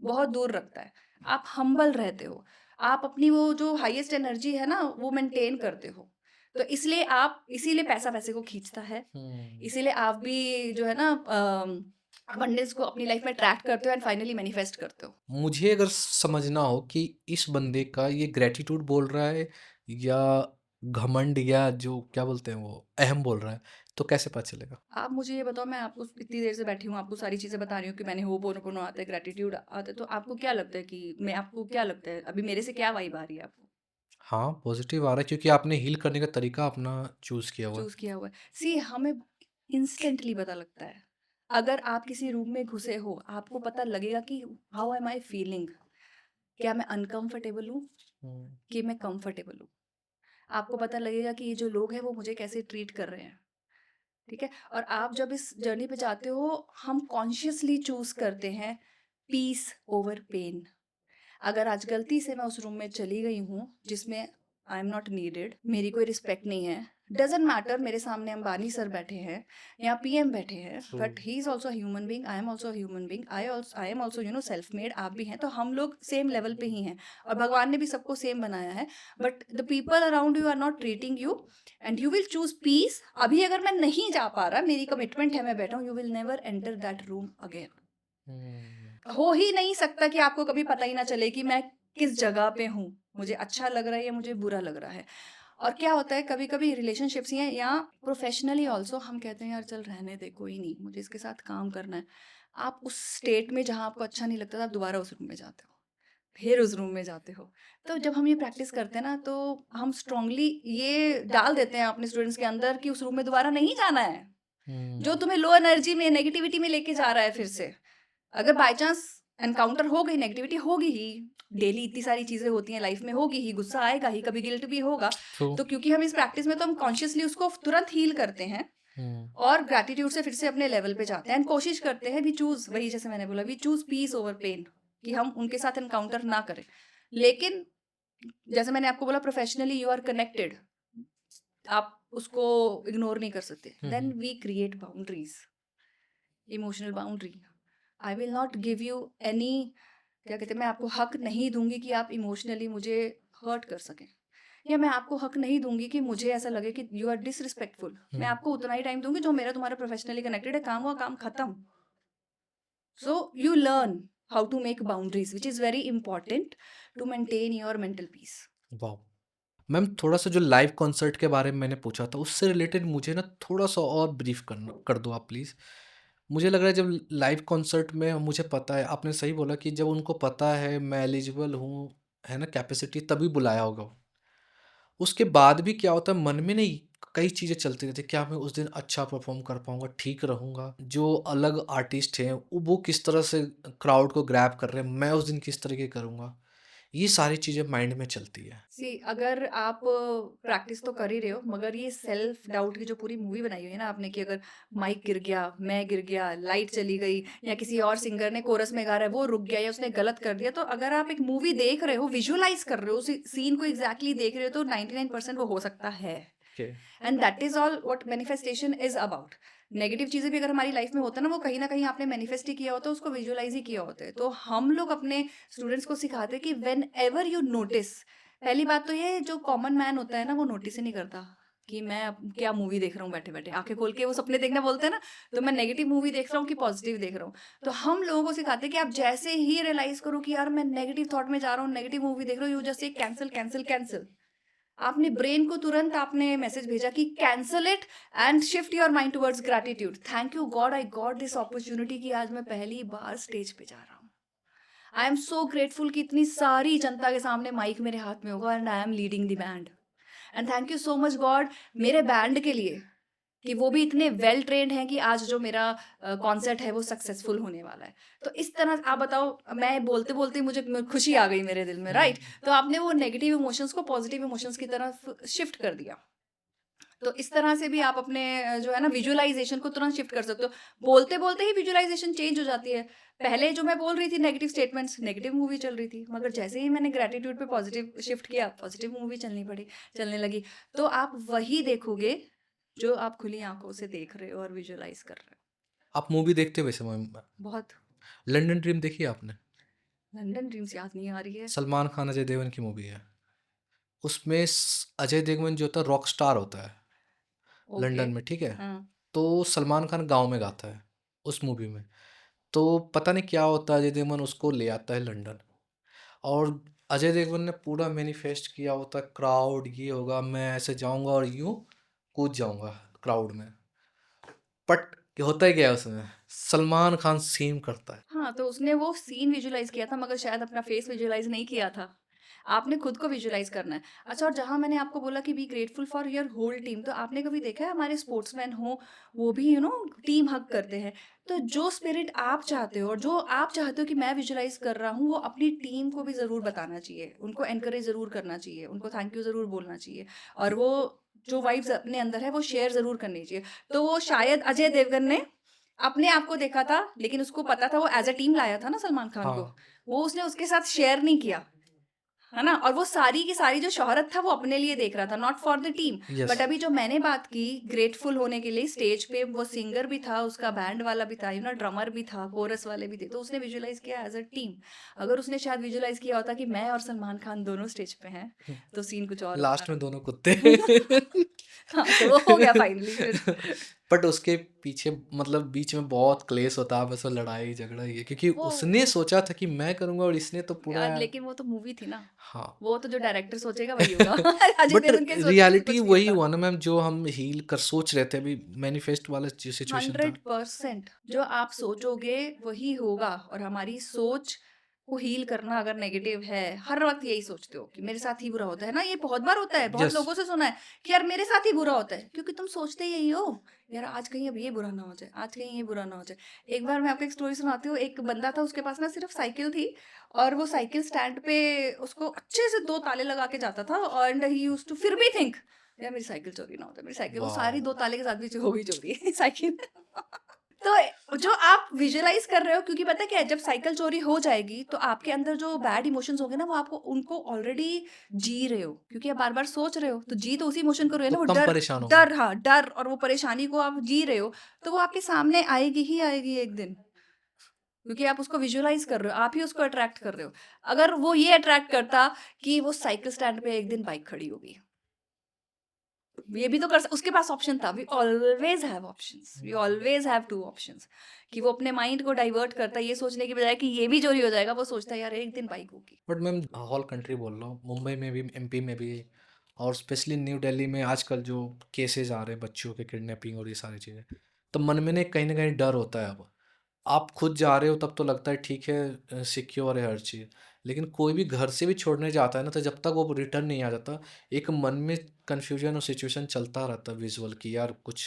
Speaker 1: बहुत दूर रखता है, आप हम्बल रहते हो, आप अपनी वो जो हाईएस्ट एनर्जी है ना वो मेंटेन करते हो। तो इसलिए आप, इसीलिए पैसा पैसे को खींचता है,
Speaker 2: हुँ।
Speaker 1: इसीलिए आप भी जो है ना अबंडेंस को अपनी लाइफ में अट्रैक्ट करते हो एंड फाइनली मैनिफेस्ट करते हो।
Speaker 2: मुझे अगर समझना हो कि इस बंदे का ये ग्रैटिट्यूड बोल रहा है या घमंड या जो क्या बोलते हैं वो अहम बोल रहा है, तो कैसे पता चलेगा?
Speaker 1: आप मुझे ये बताओ, मैं आपको इतनी देर से बैठी हूँ, आपको सारी चीज़ें बता रही हूँ कि मैंने होपोनोपोनो आता है, ग्रैटिट्यूड आता है, तो आपको क्या लगता है कि मैं, आपको क्या लगता है अभी मेरे से क्या वाइब आ रही है आपको?
Speaker 2: हाँ, पॉजिटिव आ रहा है क्योंकि आपने हील करने का तरीका अपना चूज़ किया हुआ है।
Speaker 1: चूज़ किया हुआ है। सी हमें इंस्टेंटली पता लगता है। अगर आप किसी रूम में घुसे हो, आपको पता लगेगा कि हाउ एम आई फीलिंग? क्या मैं अनकंफर्टेबल हूँ
Speaker 2: हुँ,
Speaker 1: कि मैं कंफर्टेबल हूँ? आपको पता लगेगा कि ये जो लोग हैं वो मुझे कैसे ट्रीट कर रहे हैं, ठीक है? और आप जब इस जर्नी पे जाते हो, हम कॉन्शियसली चूज़ करते हैं पीस ओवर पेन। अगर आज गलती से मैं उस रूम में चली गई हूँ जिसमें आई एम नॉट नीडेड, मेरी कोई रिस्पेक्ट नहीं है, डजेंट मैटर मेरे सामने अंबानी सर बैठे हैं या पीएम बैठे हैं, but he is also human being, I am also human being, I am also self made, आप भी हैं, तो हम लोग सेम लेवल पे ही हैं और भगवान ने भी सबको सेम बनाया है। But the people around you are not treating you and you will choose peace. अभी अगर मैं नहीं जा पा रहा, मेरी कमिटमेंट है, मैं बैठा हूँ, you will never enter that room again. हो ही नहीं सकता कि आपको कभी पता ही ना चले कि मैं किस जगह पे हूँ, मुझे अच्छा लग रहा है या मुझे बुरा लग रहा है। और क्या होता है, कभी कभी रिलेशनशिप्स या प्रोफेशनली ऑल्सो हम कहते हैं यार चल रहने दे, कोई नहीं, मुझे इसके साथ काम करना है। आप उस स्टेट में जहाँ आपको अच्छा नहीं लगता था, आप दोबारा उस रूम में जाते हो, फिर उस रूम में जाते हो। तो जब हम ये प्रैक्टिस करते हैं ना, तो हम स्ट्रांगली ये डाल देते हैं अपने स्टूडेंट्स के अंदर कि उस रूम में दोबारा नहीं जाना है, जो तुम्हें लो एनर्जी में, नेगेटिविटी में लेके जा रहा है। फिर से अगर बाय चांस एनकाउंटर हो गई, नेगेटिविटी होगी ही, डेली इतनी सारी चीजें होती हैं लाइफ में, होगी ही, गुस्सा आएगा ही, कभी गिल्ट भी होगा।
Speaker 2: True.
Speaker 1: तो क्योंकि हम इस प्रैक्टिस में, तो हम कॉन्शियसली उसको तुरंत हील करते हैं और ग्रैटिट्यूड से फिर से अपने लेवल पे जाते हैं एंड कोशिश करते हैं, वी चूज, वही जैसे मैंने बोला, we choose peace over pain, कि हम उनके साथ एनकाउंटर ना करें। लेकिन जैसे मैंने आपको बोला, प्रोफेशनली यू आर कनेक्टेड, आप उसको इग्नोर नहीं कर सकते। Then we create boundaries, emotional boundary. I will not give you any, क्या कहते हैं, मैं आपको हक नहीं दूंगी कि आप इमोशनली मुझे हर्ट कर सकें, या मैं आपको हक नहीं दूंगी कि मुझे ऐसा लगे कि यू आर डिसरिस्पेक्टफुल। मैं आपको उतना ही टाइम दूंगी जो मेरा तुम्हारा प्रोफेशनली कनेक्टेड है, काम हुआ, काम खत्म। So you learn how to make boundaries, which is very important to maintain your mental peace.
Speaker 2: वाह मैम, थोड़ा सा जो लाइव कॉन्सर्ट के बारे में मैंने पूछा था उससे रिलेटेड मुझे ना थोड़ा सा और ब्रीफ करना कर दो आप प्लीज़। मुझे लग रहा है जब लाइव कॉन्सर्ट में मुझे पता है, आपने सही बोला कि जब उनको पता है मैं एलिजिबल हूँ, है ना, कैपेसिटी, तभी बुलाया होगा। उसके बाद भी क्या होता है मन में, नहीं, कई चीज़ें चलती रहती है, क्या मैं उस दिन अच्छा परफॉर्म कर पाऊंगा, ठीक रहूंगा, जो अलग आर्टिस्ट हैं वो किस तरह से क्राउड को ग्रैब कर रहे हैं, मैं उस दिन किस तरीके करूंगा, ये सारी चीज़ें माइंड में चलती है।
Speaker 1: सी, अगर आप प्रैक्टिस तो कर ही रहे हो, मगर ये सेल्फ डाउट की जो पूरी मूवी बनाई हुई है ना आपने, कि अगर माइक गिर गया, मैं गिर गया, लाइट चली गई, या किसी और सिंगर ने कोरस में गा रहा है वो रुक गया, या उसने गलत कर दिया, तो अगर आप एक मूवी देख रहे हो, विजुअलाइज कर रहे हो, उस सीन को एग्जैक्टली देख रहे हो, तो 99% वो हो सकता है।
Speaker 2: Okay.
Speaker 1: And that is all what manifestation is about. Negative चीजें भी अगर हमारी लाइफ में होता है ना, वो कहीं ना कहीं आपने मैनिफेस्ट ही किया होता है, उसको विजुअलाइज ही किया होता है। तो हम लोग अपने स्टूडेंट्स को सिखाते हैं कि वेन एवर यू नोटिस, पहली बात तो ये, जो कॉमन मैन होता है ना, वो नोटिस ही नहीं करता कि मैं क्या मूवी देख रहा हूँ बैठे बैठे, आंखें खोल के वो सपने देखना बोलते हैं ना, तो मैं नेगेटिव मूवी देख रहा हूँ कि पॉजिटिव देख रहा हूँ। तो हम लोगों को सिखाते हैं कि आप जैसे ही रियलाइज करो कि यार मैं नेगेटिव थॉट में जा रहा हूँ, नेगेटिव मूवी देख रहा हूँ, you just say cancel cancel cancel. आपने ब्रेन को तुरंत आपने मैसेज भेजा कि cancel it and shift your mind towards gratitude. Thank you God, I got this opportunity कि आज मैं पहली बार स्टेज पे जा रहा हूँ। आई एम सो ग्रेटफुल कि इतनी सारी जनता के सामने माइक मेरे हाथ में होगा and I am leading the band. And thank you so much God मेरे बैंड के लिए, कि वो भी इतने वेल ट्रेन्ड हैं कि आज जो मेरा कॉन्सर्ट है वो सक्सेसफुल होने वाला है। तो इस तरह आप बताओ, मैं बोलते बोलते मुझे खुशी आ गई मेरे दिल में, राइट? तो आपने वो नेगेटिव इमोशंस को पॉजिटिव इमोशंस की तरफ शिफ्ट कर दिया। तो इस तरह से भी आप अपने जो है ना विजुअलाइजेशन को तुरंत शिफ्ट कर सकते हो। बोलते बोलते ही विजुअलाइजेशन चेंज हो जाती है। पहले जो मैं बोल रही थी नेगेटिव स्टेटमेंट्स, नेगेटिव मूवी चल रही थी, मगर जैसे ही मैंने ग्रेटिट्यूड पे पॉजिटिव शिफ्ट किया, पॉजिटिव मूवी चलने लगी। तो आप वही देखोगे जो आप खुली आंखों से देख रहे हो और विजुअलाइज कर रहे हो।
Speaker 2: आप मूवी देखते हो वैसे मैम?
Speaker 1: बहुत।
Speaker 2: लंदन ड्रीम देखी है आपने?
Speaker 1: लंदन ड्रीम्स याद नहीं आ रही है।
Speaker 2: सलमान खान अजय देवगन की मूवी है। उसमें अजय देवगन जो होता है रॉक स्टार होता है
Speaker 1: ओके।
Speaker 2: लंदन में, ठीक है।
Speaker 1: हाँ।
Speaker 2: तो सलमान खान गांव में गाता है उस मूवी में। तो पता नहीं क्या होता है, अजय देवगन उसको ले आता है लंदन, और अजय देवगन ने पूरा मैनिफेस्ट किया होता है, क्राउड ये होगा, मैं ऐसे जाऊंगा और यूं कूद जाऊंगा क्राउड में। बट होता है क्या है उसमें, सलमान खान सीन करता है।
Speaker 1: हाँ, तो उसने वो सीन विजुअलाइज किया था, मगर शायद अपना फेस विजुअलाइज नहीं किया था। आपने खुद को विजुअलाइज करना है। अच्छा, और जहाँ मैंने आपको बोला कि be grateful for your whole team, तो आपने कभी देखा है हमारे स्पोर्ट्समैन हो, वो भी टीम हग करते हैं। तो जो स्पिरिट आप चाहते हो और जो आप चाहते हो कि मैं विजुअलाइज कर रहा हूँ, वो अपनी टीम को भी ज़रूर बताना चाहिए, उनको एनकरेज ज़रूर करना चाहिए, उनको थैंक यू ज़रूर बोलना चाहिए, और वो जो वाइब्स अपने अंदर है वो शेयर ज़रूर करनी चाहिए। तो वो शायद अजय देवगन ने अपने आप को देखा था, लेकिन उसको पता था वो एज अ टीम लाया था ना सलमान खान को,
Speaker 2: हाँ
Speaker 1: वो उसने उसके साथ शेयर नहीं किया, है ना? और वो सारी की सारी जो शोहरत था वो अपने लिए देख रहा था, not for the team.
Speaker 2: Yes
Speaker 1: but अभी जो मैंने बात की ग्रेटफुल होने के लिए, स्टेज पे वो सिंगर भी था, उसका बैंड वाला भी था, ड्रमर भी था, कोरस वाले भी थे, तो उसने विजुअलाइज किया एज अ टीम। अगर उसने शायद विजुअलाइज किया होता कि मैं और सलमान खान दोनों स्टेज पे हैं, तो सीन कुछ और होता।
Speaker 2: लास्ट में दोनों कुत्ते
Speaker 1: हाँ, तो वो हो गया फाइनली फिर।
Speaker 2: बट उसके पीछे मतलब बीच में बहुत क्लेश होता है, बस वो लड़ाई झगड़ा ही है, क्योंकि
Speaker 1: वो
Speaker 2: उसने सोचा था कि मैं करूंगा और इसने तो पूरा।
Speaker 1: यार, लेकिन वो तो मूवी थी ना,
Speaker 2: हाँ
Speaker 1: वो तो जो डायरेक्टर सोचेगा वही होगा। अजय
Speaker 2: बट
Speaker 1: देवगन के सोचने से
Speaker 2: रियलिटी
Speaker 1: कुछ नहीं
Speaker 2: वही
Speaker 1: होता।
Speaker 2: हुआ ना मैम, जो हम हील कर सोच रहे थे अभी, मैनिफेस्ट वाला जो सिचुएशन था।
Speaker 1: 100% जो आप सोचोगे वही होगा, और हमारी सोच को हील करना अगर नेगेटिव है, हर वक्त यही सोचते हो कि मेरे साथ ही बुरा होता है ना, ये बहुत बार होता है, बहुत
Speaker 2: यस
Speaker 1: लोगों से सुना है कि यार मेरे साथ ही बुरा होता है, क्योंकि तुम सोचते यही हो, यार आज कहीं अब ये बुरा ना हो जाए, आज कहीं ये बुरा ना हो जाए। एक बार मैं आपको एक स्टोरी सुनाती हूँ। एक बंदा था, उसके पास ना सिर्फ साइकिल थी, और वो साइकिल स्टैंड पे उसको अच्छे से 2 ताले लगा के जाता था, एंड ही यूज्ड टू फिर भी थिंक यार मेरी साइकिल चोरी ना हो जाए, मेरी साइकिल, वो सारी
Speaker 2: वाह
Speaker 1: 2 ताले के साथ भी हो गई चोरी साइकिल। तो जो आप विजुअलाइज कर रहे हो, क्योंकि पता है क्या है, जब साइकिल चोरी हो जाएगी तो आपके अंदर जो बैड इमोशंस होंगे ना, वो आपको उनको ऑलरेडी जी रहे हो, क्योंकि आप बार बार सोच रहे हो, तो जी तो उसी इमोशन को रहे हो
Speaker 2: तो
Speaker 1: ना, वो
Speaker 2: कम
Speaker 1: डर,
Speaker 2: परेशान होंगे।
Speaker 1: डर, हाँ डर, और वो परेशानी को आप जी रहे हो, तो वो आपके सामने आएगी ही आएगी एक दिन, क्योंकि आप उसको विजुअलाइज कर रहे हो, आप ही उसको अट्रैक्ट कर रहे हो। अगर वो ये अट्रैक्ट करता कि वो साइकिल स्टैंड पे एक दिन बाइक खड़ी होगी, ये भी तो उसके पास ऑप्शन था। We always have options, we always have 2 options, कि वो अपने माइंड को डाइवर्ट करता है, ये सोचने की बजाय कि ये भी चोरी हो जाएगा, वो सोचता है यार एक दिन बाइक होगी।
Speaker 2: बट मैम होल कंट्री बोल रहा हूँ, मुंबई में भी, एमपी में भी, और स्पेशली न्यू दिल्ली में आजकल जो केसेस आ रहे हैं बच्चों के किडनैपिंग और ये सारी चीज़ें, तो मन में ना कहीं ना कहीं डर होता है। अब आप खुद जा रहे हो तब तो लगता है ठीक है, सिक्योर है हर चीज़, लेकिन कोई भी घर से भी छोड़ने जाता है ना, तो जब तक वो रिटर्न नहीं आ जाता, एक मन में कन्फ्यूजन और सिचुएशन चलता रहता है विजुअल की, यार कुछ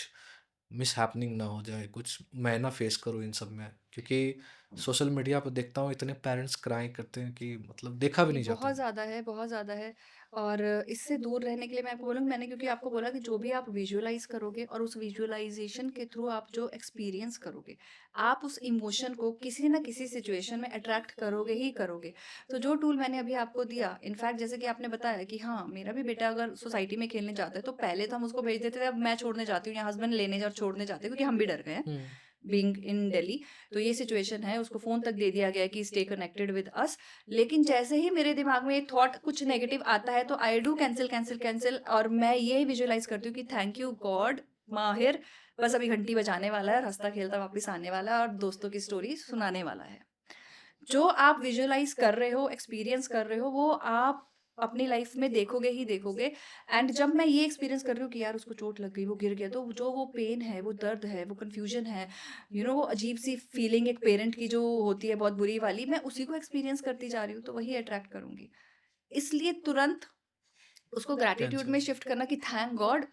Speaker 2: मिस हैपनिंग ना हो जाए, कुछ मैं ना फेस करूँ इन सब में, क्योंकि सोशल मीडिया पर देखता हूँ इतने पेरेंट्स क्राई करते हैं कि मतलब देखा भी
Speaker 1: ये
Speaker 2: नहीं जाता।
Speaker 1: बहुत ज़्यादा है, बहुत ज़्यादा है। और इससे दूर रहने के लिए मैं आपको बोलूँगी, मैंने क्योंकि आपको बोला कि जो भी आप विजुअलाइज़ करोगे और उस विजुअलाइज़ेशन के थ्रू आप जो एक्सपीरियंस करोगे, आप उस इमोशन को किसी न किसी सिचुएशन में अट्रैक्ट करोगे ही करोगे। तो जो टूल मैंने अभी आपको दिया, इनफैक्ट जैसे कि आपने बताया कि हाँ, मेरा भी बेटा अगर सोसाइटी में खेलने जाता है, तो पहले तो हम उसको भेज देते थे, अब मैं छोड़ने जाती हूँ या हस्बैंड लेने और छोड़ने जाते हैं, क्योंकि हम भी डर गए हैं,
Speaker 2: हुँ।
Speaker 1: Being in Delhi. तो ये सिचुएशन है, उसको फ़ोन तक दे दिया गया है कि स्टे कनेक्टेड विद अस। लेकिन जैसे ही मेरे दिमाग में एक थॉट कुछ नेगेटिव आता है, तो I do cancel cancel cancel, और मैं ये विजुअलाइज करती हूँ कि थैंक यू गॉड, माहिर बस अभी घंटी बजाने वाला है और हंसता खेलता वापस आने वाला है और दोस्तों की स्टोरी सुनाने वाला है। जो आप विजुअलाइज कर रहे हो, एक्सपीरियंस कर रहे हो, वो आप अपनी लाइफ में देखोगे ही देखोगे। एंड जब मैं ये एक्सपीरियंस कर रही हूँ कि यार उसको चोट लग गई, वो गिर गया, तो जो वो पेन है, वो दर्द है, वो कंफ्यूजन है, वो अजीब सी फीलिंग एक पेरेंट की जो होती है बहुत बुरी वाली, मैं उसी को एक्सपीरियंस करती जा रही हूँ, तो वही अट्रैक्ट करूंगी। इसलिए तुरंत उसको ग्रैटिट्यूड में
Speaker 2: कैंसल।
Speaker 1: शिफ्ट करना कि thank God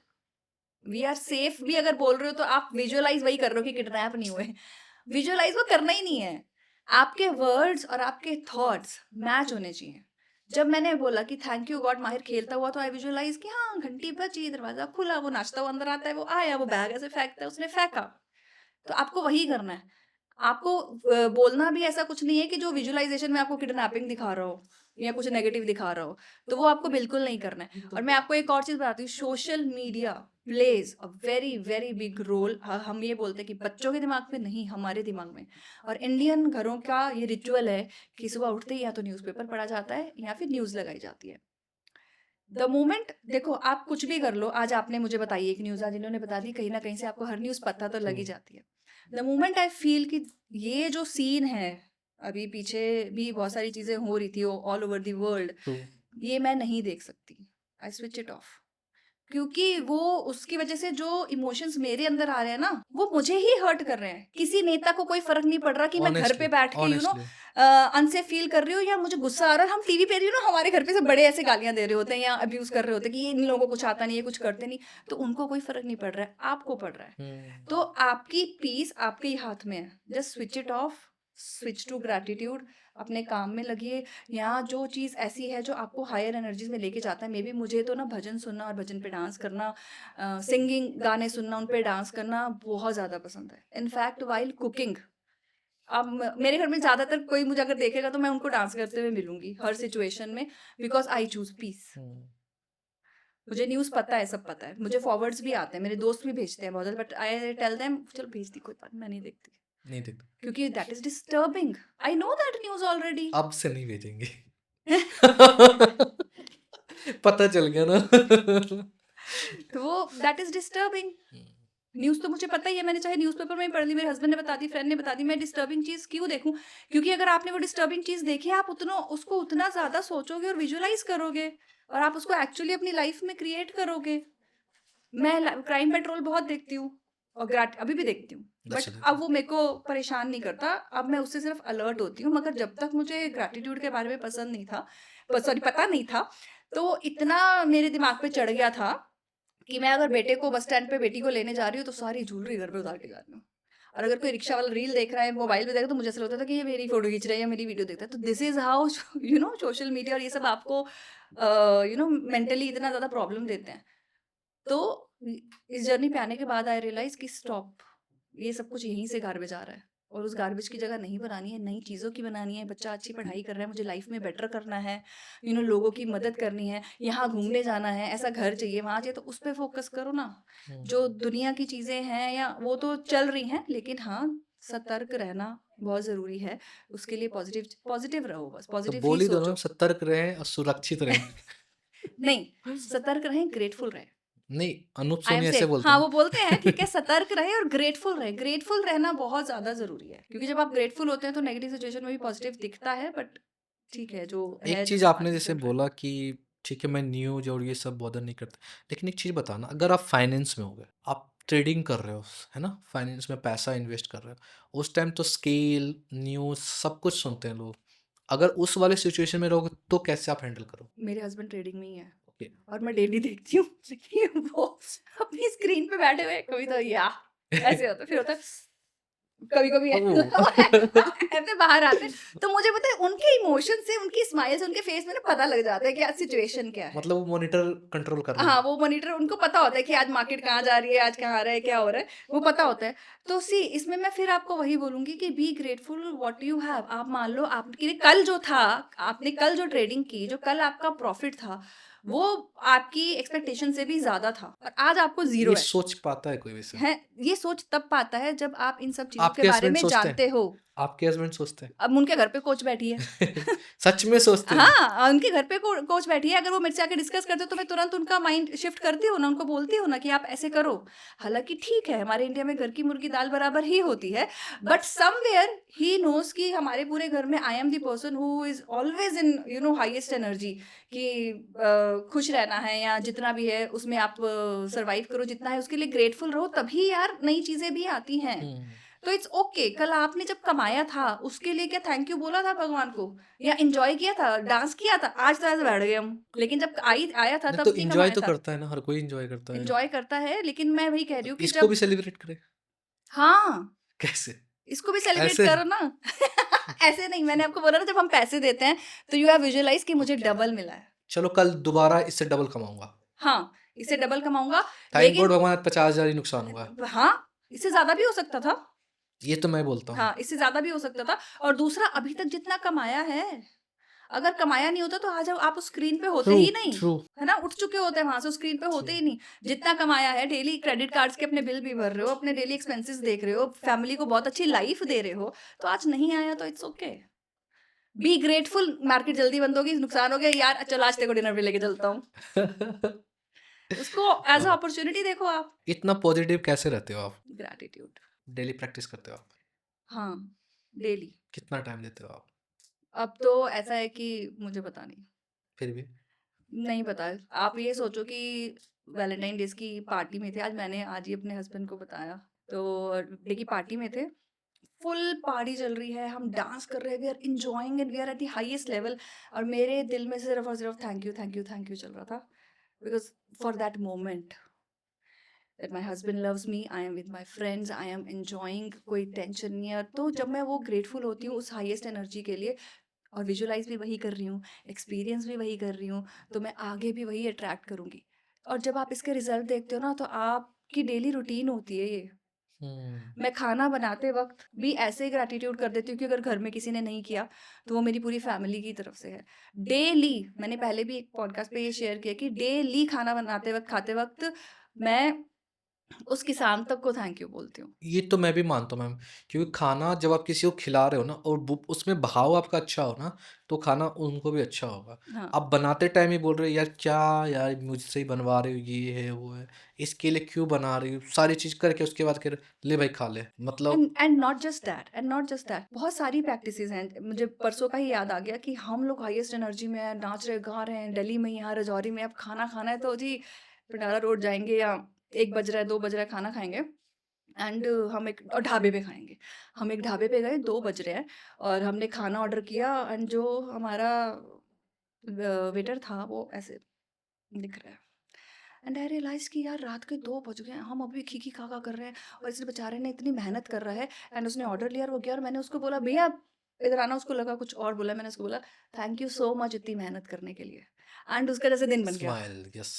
Speaker 1: we are safe भी अगर बोल रहे हो, तो आप विजुअलाइज वही कर रहे हो कि किडनैप नहीं हुए। विजुअलाइज वो करना ही नहीं है, आपके वर्ड्स और आपके थॉट्स मैच होने चाहिए। जब मैंने बोला कि थैंक यू गॉड माहिर खेलता हुआ, तो आई विजुअलाइज कि हाँ घंटी बजी, दरवाजा खुला, वो नाचता हुआ अंदर आता है, वो आया, वो बैग ऐसे फेंकता है, उसने फेंका। तो आपको वही करना है। आपको बोलना भी ऐसा कुछ नहीं है कि जो विजुअलाइजेशन में आपको किडनैपिंग दिखा रहा हो या कुछ नेगेटिव दिखा रहा हो, तो वो आपको बिल्कुल नहीं करना है। और मैं आपको एक और चीज़ बताती हूँ, social media plays a very very big role. हम ये बोलते हैं कि बच्चों के दिमाग में नहीं, हमारे दिमाग में। और इंडियन घरों का ये रिचुअल है कि सुबह उठते ही या तो न्यूज़पेपर पढ़ा जाता है या फिर न्यूज़ लगाई जाती है। द मोमेंट देखो, आप कुछ भी कर लो, आज आपने मुझे बताई एक न्यूज़, आज इन्होंने बता दी, कहीं ना कहीं से आपको हर न्यूज़ पता तो लग
Speaker 2: ट्रू।
Speaker 1: ही जाती है। द मोमेंट आई फील कि ये जो सीन है, अभी पीछे भी बहुत सारी चीज़ें हो रही थी all over the world,
Speaker 2: true.
Speaker 1: ये मैं नहीं देख सकती, आई स्विच इट ऑफ। क्योंकि वो उसकी वजह से जो इमोशंस मेरे अंदर आ रहे हैं ना, वो मुझे ही हर्ट कर रहे हैं। किसी नेता को कोई फर्क नहीं पड़ रहा कि मैं घर पे
Speaker 2: ऑनेस्टली,
Speaker 1: बैठ के
Speaker 2: ऑनेस्टली।
Speaker 1: अनसेफ फील कर रही हूँ या मुझे गुस्सा आ रहा है। हम टीवी पे रही हूँ ना, हमारे घर पे से बड़े ऐसे गालियां दे रहे होते हैं या अब्यूज कर रहे होते हैं कि ये इन लोगों को कुछ आता नहीं है, कुछ करते नहीं। तो उनको कोई फर्क नहीं पड़ रहा है, आपको पड़ रहा है।
Speaker 2: हुँ।
Speaker 1: तो आपकी पीस आपके ही हाथ में है। Just switch it off, switch to gratitude, अपने काम में लगिए। यहाँ जो चीज़ ऐसी है जो आपको हायर एनर्जीज में लेके जाता है, मे बी मुझे तो ना भजन सुनना और भजन पे डांस करना, सिंगिंग गाने सुनना, उन पे डांस करना बहुत ज़्यादा पसंद है। इनफैक्ट वाइल कुकिंग, अब मेरे घर में ज़्यादातर कोई मुझे अगर देखेगा तो मैं उनको डांस करते हुए मिलूंगी हर सिचुएशन में, बिकॉज आई चूज पीस।
Speaker 2: हुँ।
Speaker 1: मुझे न्यूज़ पता है, सब पता है, मुझे फॉरवर्ड्स भी आते हैं, मेरे दोस्त भी भेजते हैं बहुत, बट आई टेल देम चलो भेज दी, कोई बात नहीं, मैं नहीं देखती,
Speaker 2: नहीं देखता।
Speaker 1: क्योंकि that is disturbing. I know that news already.
Speaker 2: अब से नहीं भेजेंगे। पता चल गया ना।
Speaker 1: तो वो that is disturbing.
Speaker 2: Hmm.
Speaker 1: News तो मुझे पता ही है, मैंने चाहे न्यूज़पेपर में ही पढ़ ली, मेरे हस्बैंड ने बता दी, फ्रेंड ने बता दी, मैं डिस्टर्बिंग चीज़ क्यों देखूं? क्योंकि अगर आपने वो डिस्टर्बिंग चीज़ देखी है, आप उतना उसको उतना ज़्यादा सोचोगे और विजुअलाइज करोगे और आप उसको एक्चुअली अपनी लाइफ में क्रिएट करोगे। मैं क्राइम पेट्रोल बहुत देखती हूँ और ग्रैट अभी भी देखती हूँ, बट
Speaker 2: अच्छा
Speaker 1: अब वो मेरे को परेशान नहीं करता। अब मैं उससे सिर्फ अलर्ट होती हूँ। मगर जब तक मुझे ग्रैटिट्यूड के बारे में पसंद नहीं था, सॉरी पता नहीं था, तो इतना मेरे दिमाग पे चढ़ गया था कि मैं अगर बेटे को बस स्टैंड पे बेटी को लेने जा रही हूँ तो सारी ज्वेलरी घर पे उतार के जा रही हूँ। और अगर कोई रिक्शा वाला रील देख रहा है, मोबाइल पे देख रहा है, तो मुझे ऐसा लगता था कि ये मेरी फोटो खींच रहा है या मेरी वीडियो देख रहा है। तो this is how social media और ये सब आपको मेंटली इतना ज़्यादा प्रॉब्लम देते हैं। तो इस जर्नी पे आने के बाद आई रियलाइज कि स्टॉप, ये सब कुछ यहीं से गार्बेज आ रहा है और उस गार्बेज की जगह नहीं बनानी है, नई चीज़ों की बनानी है। बच्चा अच्छी पढ़ाई कर रहा है, मुझे लाइफ में बेटर करना है, लोगों की मदद करनी है, यहाँ घूमने जाना है, ऐसा घर चाहिए, वहाँ चाहिए, तो उस पर फोकस करो ना।
Speaker 2: हुँ।
Speaker 1: जो दुनिया की चीज़ें हैं या वो तो चल रही हैं, लेकिन हाँ, सतर्क रहना बहुत ज़रूरी है। उसके लिए पॉजिटिव पॉजिटिव रहो, बस
Speaker 2: तो
Speaker 1: पॉजिटिव ही
Speaker 2: बोल ही दो ना,
Speaker 1: सोचो।
Speaker 2: सतर्क रहें और सुरक्षित रहें।
Speaker 1: नहीं, सतर्क रहें, ग्रेटफुल रहें।
Speaker 2: नहीं, अनूप
Speaker 1: आई एम
Speaker 2: सोनी ऐसे
Speaker 1: सेफ,
Speaker 2: बोलते
Speaker 1: हाँ,
Speaker 2: हैं
Speaker 1: वो
Speaker 2: ना।
Speaker 1: बोलते हैं ठीक है, सतर्क रहे और ग्रेटफुल रहे। ग्रेटफुल रहना बहुत ज्यादा जरूरी है, क्योंकि जब आप ग्रेटफुल होते हैं तो नेगेटिव सिचुएशन में भी पॉजिटिव दिखता है, बट ठीक है जो
Speaker 2: एक
Speaker 1: है, जो
Speaker 2: चीज़ आपने
Speaker 1: आगे
Speaker 2: जैसे
Speaker 1: चल रहा है।
Speaker 2: बोला कि ठीक है, मैं न्यूज़ और ये सब बॉदर नहीं करता। लेकिन एक चीज़ बताना, अगर आप फाइनेंस में हो गए, आप ट्रेडिंग कर रहे हो, है ना? फाइनेंस में पैसा इन्वेस्ट कर रहे हो, उस टाइम तो स्केल, न्यूज़ सब कुछ सुनते हैं लोग। अगर उस वाले सिचुएशन में रहोगे तो कैसे आप हैंडल करोगे?
Speaker 1: मेरे हस्बैंड ट्रेडिंग में ही है
Speaker 2: ओके।
Speaker 1: और मैं डेली देखती हूँ कि वो अपनी स्क्रीन पे बैठे हुए, कभी तो या ऐसे होता है, फिर होता है कभी-कभी
Speaker 2: ओह!
Speaker 1: ऐसे बाहर आते हैं, तो मुझे पता है उनके इमोशन से, उनकी स्माइल से, उनके फेस में ना पता लग जाता है कि आज सिचुएशन क्या है।
Speaker 2: मतलब वो मॉनिटर कंट्रोल कर रहे
Speaker 1: हाँ,
Speaker 2: हैं।
Speaker 1: वो मॉनिटर, उनको पता होता है कि आज मार्केट कहाँ जा रही है, आज कहाँ आ रहा है, क्या हो रहा है, वो पता होता है। तो सी इसमें मैं फिर आपको वही बोलूँगी कि be grateful what you have. आप मान लो आपके लिए कल जो था, आपने कल जो ट्रेडिंग की, जो कल आपका प्रॉफिट था, वो आपकी एक्सपेक्टेशन से भी ज़्यादा था और आज आपको ज़ीरो
Speaker 2: ये
Speaker 1: है।
Speaker 2: सोच पाता है कोई वैसे?
Speaker 1: ये सोच तब पाता है जब आप इन सब चीज़ों के
Speaker 2: आपके
Speaker 1: बारे
Speaker 2: हस्बैंड
Speaker 1: में
Speaker 2: सोचते
Speaker 1: जानते
Speaker 2: हैं?
Speaker 1: हो।
Speaker 2: आपके हस्बैंड सोचते
Speaker 1: अब उनके घर पे कोच बैठी है।
Speaker 2: हैं? सच में सोचते हैं?
Speaker 1: हाँ, उनके घर पे कोच बैठी है, अगर वो मेरे से आके डिस्कस करते तो मैं तुरंत उनका माइंड शिफ्ट करती हूँ ना, उनको बोलती हूँ ना कि आप ऐसे करो। हालाँकि ठीक है, हमारे इंडिया में घर की मुर्गी दाल बराबर ही होती है, बट समवेयर ही नोज़ कि हमारे पूरे घर में I am the person who is always in highest energy, कि खुश रहना है या जितना भी है उसमें आप सर्वाइव करो, जितना है उसके लिए ग्रेटफुल रहो, तभी यार नई चीज़ें भी आती हैं।
Speaker 2: हुँ।
Speaker 1: तो इट्स ओके, कल आपने जब कमाया था उसके लिए क्या थैंक यू बोला था भगवान को या एंजॉय किया था, डांस किया था? आज तो ऐसे बैठ गए हम, लेकिन जब आया था
Speaker 2: नहीं तो
Speaker 1: तब नहीं
Speaker 2: एन्जॉय
Speaker 1: कमाया
Speaker 2: तो
Speaker 1: था।
Speaker 2: करता है ना, हर कोई एन्जॉय करता है।
Speaker 1: एंजॉय करता है, लेकिन मैं वही कह रही
Speaker 2: तो
Speaker 1: हूँ कि
Speaker 2: इसको
Speaker 1: जब
Speaker 2: भी सेलिब्रेट करें।
Speaker 1: हाँ,
Speaker 2: कैसे?
Speaker 1: इसको भी सेलिब्रेट
Speaker 2: ऐसे?
Speaker 1: करो ना। ऐसे नहीं, मैंने आपको बोला ना, जब हम पैसे देते हैं तो यू हैव विजुअलाइज कि मुझे डबल मिला है।
Speaker 2: चलो कल दोबारा इससे डबल कमाऊँगा।
Speaker 1: हाँ, इससे डबल कमाऊंगा,
Speaker 2: थैंक गॉड
Speaker 1: लेकिन
Speaker 2: भगवान 50,000 ही नुकसान हुआ।
Speaker 1: हाँ, इससे ज्यादा भी हो सकता था।
Speaker 2: ये तो मैं बोलता हूँ।
Speaker 1: हाँ, इससे ज़्यादा भी हो सकता था। और दूसरा, अभी तक जितना कमाया है, अगर कमाया नहीं होता तो आज आप उस स्क्रीन पे होते
Speaker 2: ट्रू,
Speaker 1: ही नहीं,
Speaker 2: ट्रू।
Speaker 1: है ना? उठ चुके होते हैं वहाँ से, उस स्क्रीन पे होते ही नहीं। जितना कमाया है, डेली क्रेडिट कार्ड्स के अपने बिल भी भर रहे हो, अपने डेली एक्सपेंसेस देख रहे हो, फैमिली को बहुत अच्छी लाइफ दे रहे हो, तो आज नहीं आया तो it's okay. Be grateful. Market जल्दी बंद होगी, नुकसान हो गया यार, चल आज तेरे को डिनर पे लेके चलता हूँ। उसको एज़ अ
Speaker 2: वाह!
Speaker 1: अपॉर्च्युनिटी देखो आप।
Speaker 2: इतना पॉजिटिव कैसे रहते हो आप?
Speaker 1: ग्रैटिट्यूड।
Speaker 2: डेली प्रैक्टिस करते हो आप?
Speaker 1: हाँ, डेली।
Speaker 2: कितना टाइम देते हो आप?
Speaker 1: अब तो ऐसा है कि मुझे पता नहीं।
Speaker 2: फिर भी?
Speaker 1: नहीं पता। आप ये सोचो कि वैलेंटाइन डेज़ की पार्टी में थे, आज ही अपने हस्बैंड को बताया। तो बर्थडे की पार्टी में थे, फुल पार्टी चल रही है, हम डांस कर रहे हैं, we are enjoying and we are at the highest level, और मेरे दिल में सिर्फ़ और सिर्फ़ thank you, thank you, thank you चल रहा था। Because for that moment that my husband loves me, I am with my friends, I am enjoying, कोई टेंशन नहीं है। तो जब मैं वो ग्रेटफुल होती हूँ उस हाईएस्ट एनर्जी के लिए, और विजुअलाइज़ भी वही कर रही हूँ, एक्सपीरियंस भी वही कर रही हूँ, तो मैं आगे भी वही अट्रैक्ट करूँगी। और जब आप इसके रिज़ल्ट देखते हो ना, तो आपकी डेली रूटीन होती है ये।
Speaker 2: हम्म।
Speaker 1: मैं खाना बनाते वक़्त भी ऐसे ही ग्रैटिट्यूड कर देती हूँ कि अगर घर में किसी ने नहीं किया, तो वो मेरी पूरी फैमिली की तरफ से है। डेली, मैंने पहले भी एक पॉडकास्ट पे ये शेयर किया कि डेली खाना बनाते वक़्त, खाते वक़्त मैं उस किसान तक को थैंक यू बोलती हूँ।
Speaker 2: ये तो मैं भी मानता हूँ मैम, क्योंकि खाना जब आप किसी को खिला रहे हो ना और उसमें भाव आपका अच्छा हो ना, तो खाना उनको भी अच्छा होगा।
Speaker 1: हाँ।
Speaker 2: आप बनाते टाइम ही बोल रहे हो यार क्या, यार मुझसे ही बनवा रहे हो, ये है वो है, इसके लिए क्यों बना रही हो, सारी चीज़ करके उसके बाद फिर ले भाई खा ले, मतलब।
Speaker 1: एंड नॉट जस्ट दैट, बहुत सारी प्रैक्टिसेस हैं। मुझे परसों का ही याद आ गया कि हम लोग हाईएस्ट एनर्जी में हैं, नाच रहे गा रहे हैं दिल्ली में, यहाँ रजौरी में। अब खाना खाना है तो जी पिटारा रोड जाएंगे, या 1 बज रहा है 2 बज रहा है, खाना खाएंगे। एंड हम एक और ढाबे पे खाएंगे। हम एक ढाबे पे गए, 2 बज रहे हैं, और हमने खाना ऑर्डर किया, एंड जो हमारा वेटर था वो ऐसे दिख रहा है, एंड आई रियलाइज कि यार रात के 2 बज गए हैं, हम अभी खी खी खा खा कर रहे हैं, और इस बेचारे ने इतनी मेहनत कर रहा है, एंड उसने ऑर्डर लिया और वो गया, और मैंने उसको बोला भैया इधर आना। उसको लगा कुछ और बोला, मैंने उसको बोला थैंक यू सो मच इतनी मेहनत करने के लिए, एंड उसका जैसे दिन बन गया।
Speaker 2: Smile, yes.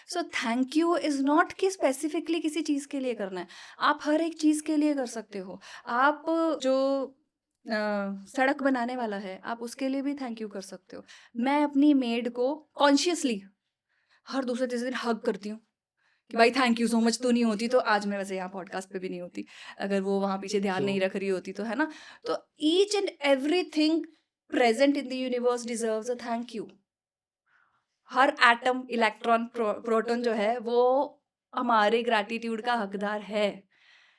Speaker 1: So thank you is not कि स्पेसिफिकली किसी चीज़ के लिए करना है, आप हर एक चीज़ के लिए कर सकते हो। आप जो सड़क बनाने वाला है, आप उसके लिए भी थैंक यू कर सकते हो। मैं अपनी मेड को कॉन्शियसली हर दूसरे तीसरे दिन हग करती हूँ कि भाई थैंक यू सो मच, तू नहीं होती तो आज मैं वैसे यहाँ पॉडकास्ट पे भी नहीं होती, अगर वो वहाँ पीछे ध्यान नहीं
Speaker 2: क्यों?
Speaker 1: रख रही होती तो, है ना? तो each and everything present in the universe deserves a thank you. Her atom, electron, proton जो है वो हमारे ग्रैटिट्यूड का हकदार है।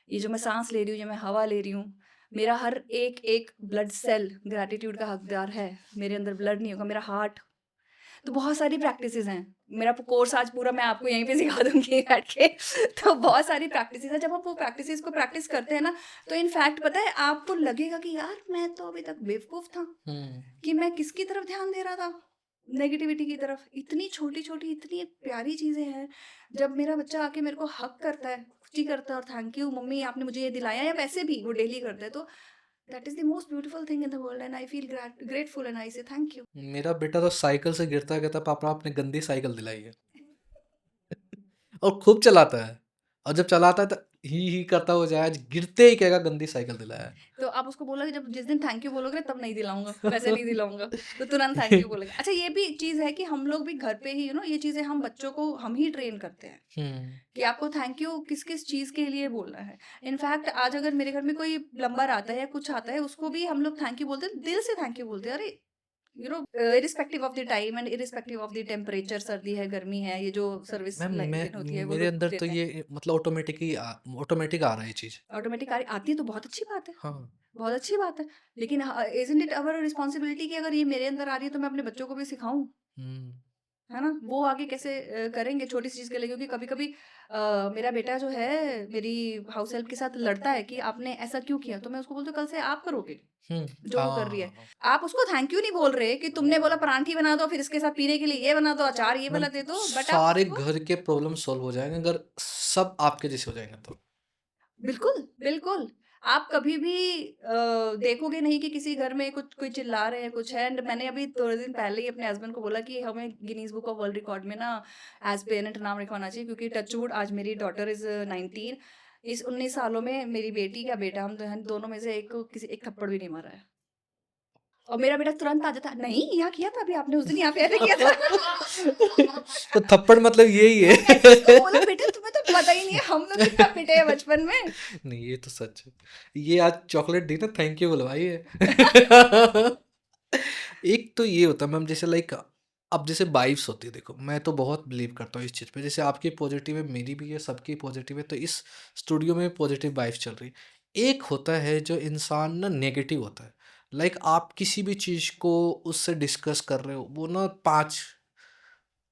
Speaker 1: ये जो मैं सांस ले रही हूँ, जो मैं हवा ले रही हूँ, मेरा हर एक एक ब्लड सेल ग्रैटिट्यूड का हकदार है। मेरे अंदर ब्लड नहीं होगा, मेरा हार्ट। तो बहुत सारी प्रैक्टिसेस हैं। मेरा कोर्स आज पूरा मैं आपको यहीं पे सिखा दूंगी बैठ के। तो बहुत सारी प्रैक्टिसेस हैं। जब आप वो प्रैक्टिसेस को प्रैक्टिस करते हैं ना, तो इनफैक्ट पता है आपको लगेगा कि यार मैं तो अभी तक बेवकूफ़ था
Speaker 2: हम्म।
Speaker 1: कि मैं किसकी तरफ ध्यान दे रहा था, नेगेटिविटी की तरफ। इतनी छोटी छोटी इतनी प्यारी चीज़ें हैं। जब मेरा बच्चा आके मेरे को हक करता है, खुशी करता है, और थैंक यू मम्मी आपने मुझे ये दिलाया, या वैसे भी वो डेली करता है, तो that is the most beautiful thing in the world, and I feel grateful, and I से थैंक यू।
Speaker 2: मेरा बेटा तो साइकिल से गिरता कहता पापा आपने गंदी साइकिल दिलाई है। और खूब चलाता है, और जब चलाता है तो ही करता हो जाए, आज गिरते ही कहेगा गंदी साइकिल दिलाया है।
Speaker 1: तो आप उसको बोलोगे जब जिस दिन थैंक यू बोलोगे ना, तब नहीं दिलाऊँगा, वैसे नहीं दिलाऊँगा, तो तुरंत थैंक यू बोलेगा। अच्छा, ये भी चीज़ है कि हम लोग भी घर पे ही ये चीज़ें हम बच्चों को हम ही ट्रेन करते हैं
Speaker 2: हम्म।
Speaker 1: कि आपको थैंक यू किस-किस चीज़ के लिए बोलना है। इनफैक्ट आज अगर मेरे घर में कोई प्लम्बर आता है या कुछ आता है, उसको भी हम लोग थैंक यू बोलते हैं, दिल से थैंक यू बोलते हैं। अरे irrespective of the time and irrespective of the temperature, सर्दी है, गर्मी है, ये जो सर्विस
Speaker 2: मैम
Speaker 1: लाइन होती है वो
Speaker 2: मेरे
Speaker 1: लोग
Speaker 2: अंदर तो
Speaker 1: देते हैं।
Speaker 2: ये मतलब ऑटोमेटिक आ रहा है ये चीज़।
Speaker 1: ऑटोमेटिक आती है तो बहुत अच्छी बात है।
Speaker 2: हाँ।
Speaker 1: बहुत अच्छी बात है। लेकिन इज़न्ट इट आवर रिस्पॉन्सिबिलिटी कि अगर ये मेरे अंदर आ रही है तो मैं अपने बच्चों को भी सिखाऊँ,
Speaker 2: हम्म।
Speaker 1: है ना? वो आगे कैसे करेंगे छोटी-सी चीज़ के लिए, क्योंकि कभी-कभी मेरा बेटा जो है मेरी हाउस हेल्प के साथ लड़ता है कि आपने ऐसा क्यों किया? तो मैं उसको बोलती हूँ कल से आप करोगे, जो वो कर रही है।
Speaker 2: हाँ।
Speaker 1: आप उसको थैंक यू नहीं बोल रहे कि तुमने बोला परांठी बना दो, फिर इसके साथ पीने के लिए ये बना दो, अचार ये
Speaker 2: मैम
Speaker 1: वाला दे दो, बट आप
Speaker 2: सारे
Speaker 1: उसको
Speaker 2: घर के प्रॉब्लम सॉल्व हो जाएंगे अगर सब आपके जैसे हो जाएंगे तो।
Speaker 1: बिल्कुल, बिल्कुल। आप कभी भी देखोगे नहीं कि किसी घर में कुछ कोई चिल्ला रहे हैं, कुछ है। एंड मैंने अभी थोड़े दिन पहले ही अपने हस्बैंड को बोला कि हमें Guinness book of world record में ना एज़ पेरेंट नाम लिखवाना चाहिए, क्योंकि टच वुड आज मेरी डॉटर इज़ 19, इस 19 सालों में मेरी बेटी या बेटा, हम दोनों में से एक को किसी एक थप्पड़ भी नहीं मारा है। और मेरा बेटा तुरंत आ जाता है, "नहीं, यहाँ किया था अभी आपने, उस दिन यहाँ पे ऐसे किया था।"
Speaker 2: तो थप्पड़ मतलब यही
Speaker 1: मैं उसको बोला,
Speaker 2: है।
Speaker 1: "बेटा तुम्हें तो पता ही नहीं है हम लोग कितना पिटे हैं बचपन में।"
Speaker 2: नहीं ये तो सच है। ये आज चॉकलेट दी ना, थैंक यू बुलवाई है। एक तो ये होता है मैम, जैसे लाइक अब जैसे वाइब्स होती है, देखो मैं तो बहुत बिलीव करता हूँ इस चीज़ पे, जैसे आपकी पॉजिटिव है, मेरी भी है, सबकी पॉजिटिव है, तो इस स्टूडियो में पॉजिटिव वाइब्स चल रही है। एक होता है जो इंसान ना नेगेटिव होता है, लाइक आप किसी भी चीज़ को उससे डिस्कस कर रहे हो, वो ना 5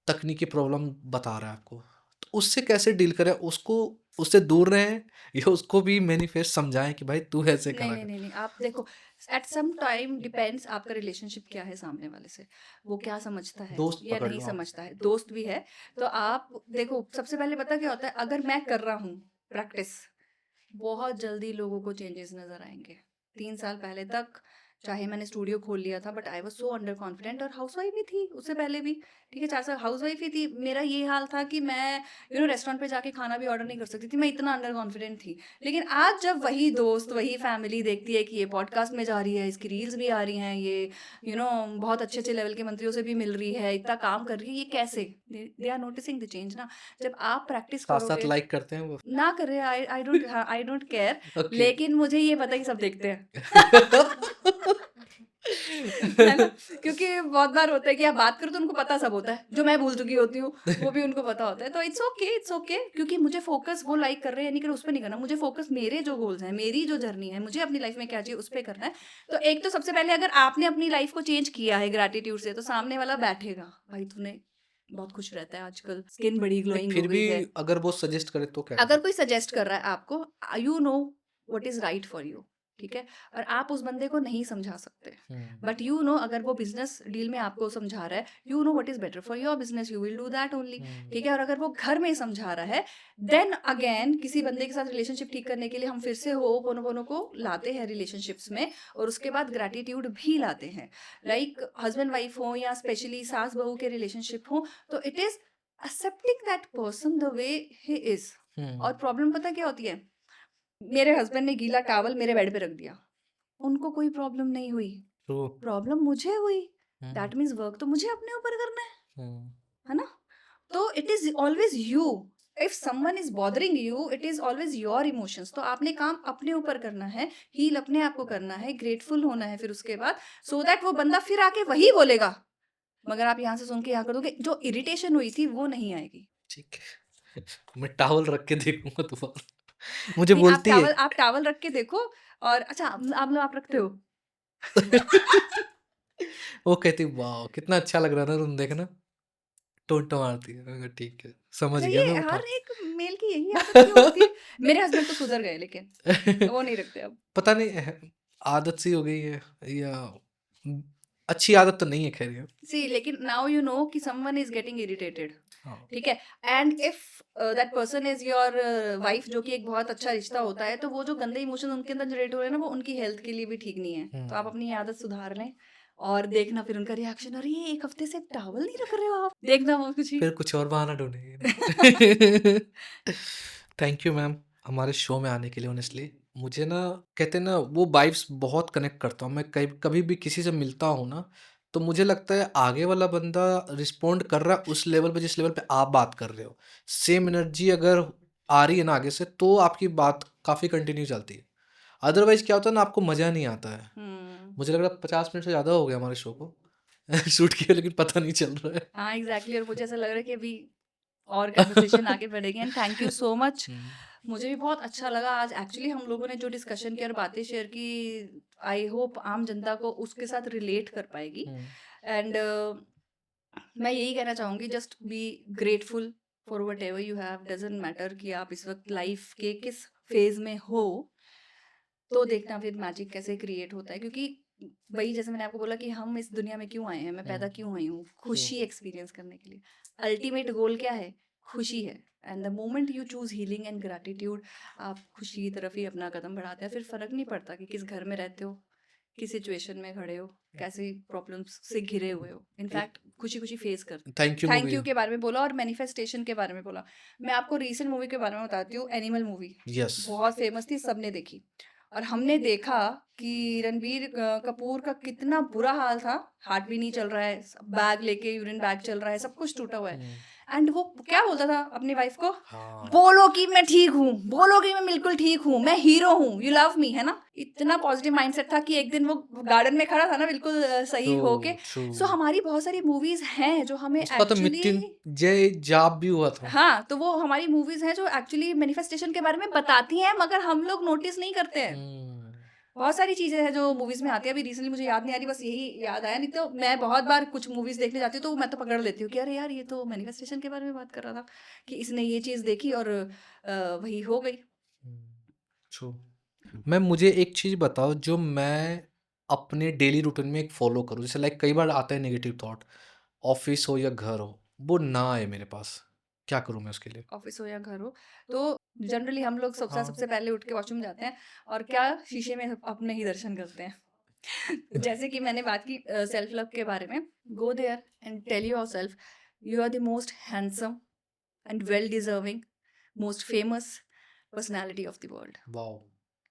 Speaker 2: तकनीकी प्रॉब्लम बता रहा है आपको, तो उससे कैसे डील करें? उसको उससे दूर रहें या उसको भी मैनिफेस्ट समझाएं कि भाई तू ऐसे
Speaker 1: नहीं
Speaker 2: करा
Speaker 1: नहीं
Speaker 2: कर?
Speaker 1: नहीं नहीं, आप देखो, एट सम टाइम डिपेंड्स आपका रिलेशनशिप क्या है सामने वाले से, वो क्या समझता है
Speaker 2: दोस्त
Speaker 1: या
Speaker 2: पकड़
Speaker 1: नहीं
Speaker 2: लो आप।
Speaker 1: समझता है, दोस्त भी है। तो आप देखो, सबसे पहले पता क्या होता है, अगर मैं कर रहा हूँ प्रैक्टिस, बहुत जल्दी लोगों को चेंजेस नजर आएंगे। 3 साल पहले तक चाहे मैंने स्टूडियो खोल लिया था, but I was so under confident, और हाउस वाइफ भी थी उससे पहले भी। ठीक है, 4 साल हाउस वाइफ ही थी, मेरा ये हाल था कि मैं रेस्टोरेंट पे जाके खाना भी ऑर्डर नहीं कर सकती थी, मैं इतना अंडर कॉन्फिडेंट थी। लेकिन आज जब वही दोस्त, वही फैमिली देखती है कि ये पॉडकास्ट में जा रही है, इसकी रील्स भी आ रही हैं, ये बहुत अच्छे अच्छे लेवल के मंत्रियों से भी मिल रही है, इतना काम कर रही है, ये कैसे, they are noticing the change ना। जब आप प्रैक्टिस
Speaker 2: साथ साथ
Speaker 1: करोगे,
Speaker 2: लाइक करते हैं वो।
Speaker 1: ना करे, आई डोंट केयर,
Speaker 2: ओके।
Speaker 1: लेकिन मुझे ये पता ही सब देखते हैं। है ना, क्योंकि बहुत बार होता है कि आप बात करो तो उनको पता सब होता है, जो मैं भूल चुकी होती हूँ वो भी उनको पता होता है। तो इट्स ओके, क्योंकि मुझे फोकस वो लाइक कर रहे हैं नहीं कर रहे उस पर नहीं करना, मुझे फोकस मेरे जो गोल्स हैं, मेरी जो जर्नी है, मुझे अपनी लाइफ में क्या चाहिए उस पर करना है। तो एक तो सबसे पहले अगर आपने अपनी लाइफ को चेंज किया है ग्रैटिट्यूड से, तो सामने वाला बैठेगा, भाई तूने बहुत खुश रहता है आजकल, स्किन बड़ी
Speaker 2: नहीं,
Speaker 1: ग्लोइंग हो
Speaker 2: फिर
Speaker 1: गई
Speaker 2: भी
Speaker 1: है।
Speaker 2: अगर वो सजेस्ट करे तो क्या
Speaker 1: अगर
Speaker 2: करें?
Speaker 1: कोई सजेस्ट कर रहा है आपको, you know what is right for you, ठीक है, और आप उस बंदे को नहीं समझा सकते, बट यू नो अगर वो बिजनेस डील में आपको समझा रहा है, you know what is better for your business, you will do that only. ठीक है, और अगर वो घर में समझा रहा है, देन अगेन किसी बंदे के साथ रिलेशनशिप ठीक करने के लिए हम फिर से हो पोनो को लाते हैं रिलेशनशिप्स में, और उसके बाद ग्रैटिट्यूड भी लाते हैं। लाइक हस्बैंड वाइफ हो या स्पेशली सास बहू के रिलेशनशिप हो, तो it is accepting that person the way he is. और प्रॉब्लम पता क्या होती है, मेरे हस्बैंड ने गीला टॉवल मेरे बेड पे रख दिया, उनको कोई प्रॉब्लम नहीं हुई,
Speaker 2: तो
Speaker 1: प्रॉब्लम मुझे हुई। दैट मीन्स वर्क तो मुझे अपने ऊपर करना है ना। तो it is always you, if someone is bothering you, it is always your emotions. तो आपने काम अपने ऊपर करना है, हील अपने आप को करना है, ग्रेटफुल होना है फिर उसके बाद, सो दैट वो बंदा फिर आके वही बोलेगा, मगर आप यहाँ से सुन के यहाँ कर दोगे, जो इरिटेशन हुई थी वो नहीं आएगी।
Speaker 2: ठीक है। मैं टॉवल रख के देखूंगा दोबारा। मुझे
Speaker 1: नहीं,
Speaker 2: बोलती है।
Speaker 1: आप टावल रख के देखो। और अच्छा, आप रखते हो?
Speaker 2: वो कहती वाह कितना अच्छा लग रहा था तुम देखना, टोंट मारती है। मैंने कहा, ठीक है समझ
Speaker 1: अच्छा,
Speaker 2: गया मैं,
Speaker 1: ये
Speaker 2: उठा।
Speaker 1: हर एक मेल की यही आदत क्यों होती है? मेरे हस्बैंड तो सुधर गए, लेकिन वो नहीं रखते अब।
Speaker 2: पता नहीं आदत सी हो गई है या अच्छी आदत तो नहीं है, खैर ये।
Speaker 1: सी, लेकिन नाउ यू नो कि समवन इज गेटिंग इरिटेटेड,
Speaker 2: हाँ।
Speaker 1: ठीक है, and if that person is your wife, जो कि एक बहुत अच्छा रिश्ता होता है, तो वो जो गंदे इमोशन उनके अंदर जनरेट हो रहे हैं ना, वो उनकी हेल्थ के लिए भी ठीक नहीं है। तो आप अपनी ये आदत सुधार लें, और देखना फिर उनका रिएक्शन, अरे ये 1 हफ्ते से टॉवल नहीं रख रहे हो आप, देखना वो कुछ ही।
Speaker 2: फिर कुछ और बहाना ढूंढेंगे। थैंक यू मैम हमारे शो में आने के लिए। ऑनेस्टली मुझे ना, कहते हैं ना, वो वाइब्स बहुत कनेक्ट करता हूँ मैं। कभी कभी भी किसी से मिलता हूँ ना, तो मुझे लगता है आगे वाला बंदा रिस्पोंड कर रहा है उस लेवल पे जिस लेवल पे आप बात कर रहे हो। सेम एनर्जी अगर आ रही है ना आगे से, तो आपकी बात काफ़ी कंटिन्यू चलती है। अदरवाइज क्या होता है ना, आपको मज़ा नहीं आता है। मुझे लग रहा है 50 मिनट से ज़्यादा हो गया हमारे शो को शूट किया, लेकिन पता नहीं चल रहा है।
Speaker 1: हाँ एग्जैक्टली, और मुझे ऐसा लग रहा है कि अभी और कन्वर्सेशन आगे बढ़ेगी। And thank you so much, मुझे भी बहुत अच्छा लगा आज एक्चुअली हम लोगों ने जो डिस्कशन की और बातें शेयर की, आई होप आम जनता को उसके साथ रिलेट कर पाएगी। एंड मैं यही कहना चाहूँगी, just be grateful for whatever you have, doesn't matter कि आप इस वक्त लाइफ के किस फेज में हो, तो देखना फिर मैजिक कैसे क्रिएट होता है। क्योंकि वही, जैसे मैंने आपको बोला कि हम इस दुनिया में क्यों आए हैं, मैं पैदा क्यों हुई हूँ, खुशी एक्सपीरियंस करने के लिए। अल्टीमेट गोल क्या है? खुशी है। And the moment you choose healing and gratitude, आप खुशी की तरफ ही अपना कदम बढ़ाते हैं। फिर फर्क नहीं पड़ता कि किस घर में रहते हो, किस सिचुएशन में खड़े हो, कैसी प्रॉब्लम्स से घिरे हुए हो, इनफैक्ट खुशी खुशी फेस कर।
Speaker 2: Thank you
Speaker 1: thank you
Speaker 2: movie.
Speaker 1: के बारे में बोला और मैनिफेस्टेशन के बारे में बोला। मैं आपको रीसेंट मूवी के बारे में बताती हूँ, एनिमल मूवी
Speaker 2: यस।
Speaker 1: बहुत फेमस थी, सबने देखी, और हमने देखा कि रणबीर कपूर का कितना बुरा हाल था, हार्ट भी नहीं चल रहा है, बैग लेके यूरिन बैग चल रहा है, सब कुछ टूटा हुआ है। एंड वो क्या बोलता था अपनी वाइफ को,
Speaker 2: हाँ।
Speaker 1: बोलो कि मैं ठीक हूँ, बोलो कि मैं बिल्कुल ठीक हूँ, मैं हीरो हूँ, यू लव मी, है ना। इतना पॉजिटिव माइंडसेट था कि एक दिन वो गार्डन में खड़ा था ना, बिल्कुल सही होके। सो हमारी बहुत सारी मूवीज हैं जो हमें
Speaker 2: उसका तो
Speaker 1: एक्चुअली,
Speaker 2: मृत्युंजय जाप भी हुआ था।
Speaker 1: हाँ, तो वो हमारी मूवीज हैं जो एक्चुअली मैनिफेस्टेशन के बारे में बताती हैं, मगर हम लोग नोटिस नहीं करते हैं। बहुत सारी चीज़ें हैं जो मूवीज़ में आती है, अभी रिसेंटली मुझे याद नहीं आ रही, बस यही याद आया, नहीं तो मैं बहुत बार कुछ मूवीज़ देखने जाती हूँ तो मैं तो पकड़ लेती हूँ कि अरे यार ये तो मैनिफेस्टेशन के बारे में बात कर रहा था, कि इसने ये चीज़ देखी और वही हो गई।
Speaker 2: ट्रू। मैम मुझे एक चीज़ बताओ जो मैं अपने डेली रूटीन में एक फ़ॉलो करूँ, जैसे लाइक कई बार आता है नेगेटिव थॉट, ऑफ़िस हो या घर हो, वो ना आए मेरे पास, क्या करूँ मैं उसके लिए?
Speaker 1: ऑफिस हो या घर हो, तो जनरली हम लोग सबसे
Speaker 2: हाँ।
Speaker 1: सबसे पहले उठ के वॉशरूम जाते हैं और क्या शीशे में अपने ही दर्शन करते हैं। जैसे कि मैंने बात की सेल्फ लव के बारे में, go there and tell yourself you are the most handsome and well deserving most famous personality of the world.
Speaker 2: Wow!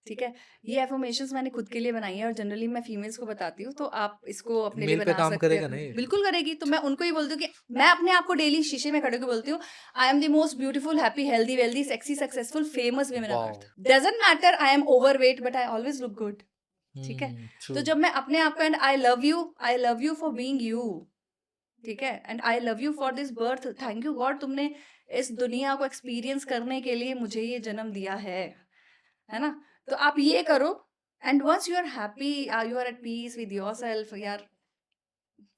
Speaker 1: ठीक है, ये एफर्मेशंस मैंने खुद के लिए बनाई है और जनरली मैं फीमेल्स को बताती हूँ, तो आप इसको अपने लिए
Speaker 2: मेल पे
Speaker 1: बना
Speaker 2: काम
Speaker 1: सकते
Speaker 2: करेगा
Speaker 1: हैं।
Speaker 2: ना ये?
Speaker 1: बिल्कुल करेगी, तो मैं उनको ही बोलती हूँ कि मैं अपने आप को डेली शीशे में खड़े होकर बोलती हूँ, I am the most beautiful happy healthy wealthy sexy successful famous women on
Speaker 2: wow!
Speaker 1: Earth. Doesn't matter I am overweight but I always look good. ठीक है, तो
Speaker 2: ट्रू।
Speaker 1: जब मैं अपने आप को and I love you for being you, ठीक है, and I love you for this birth, thank you God, तुमने इस दुनिया को एक्सपीरियंस करने के लिए मुझे ये जन्म दिया है ना? तो आप ये करो and once you are happy, you are at peace with yourself यार,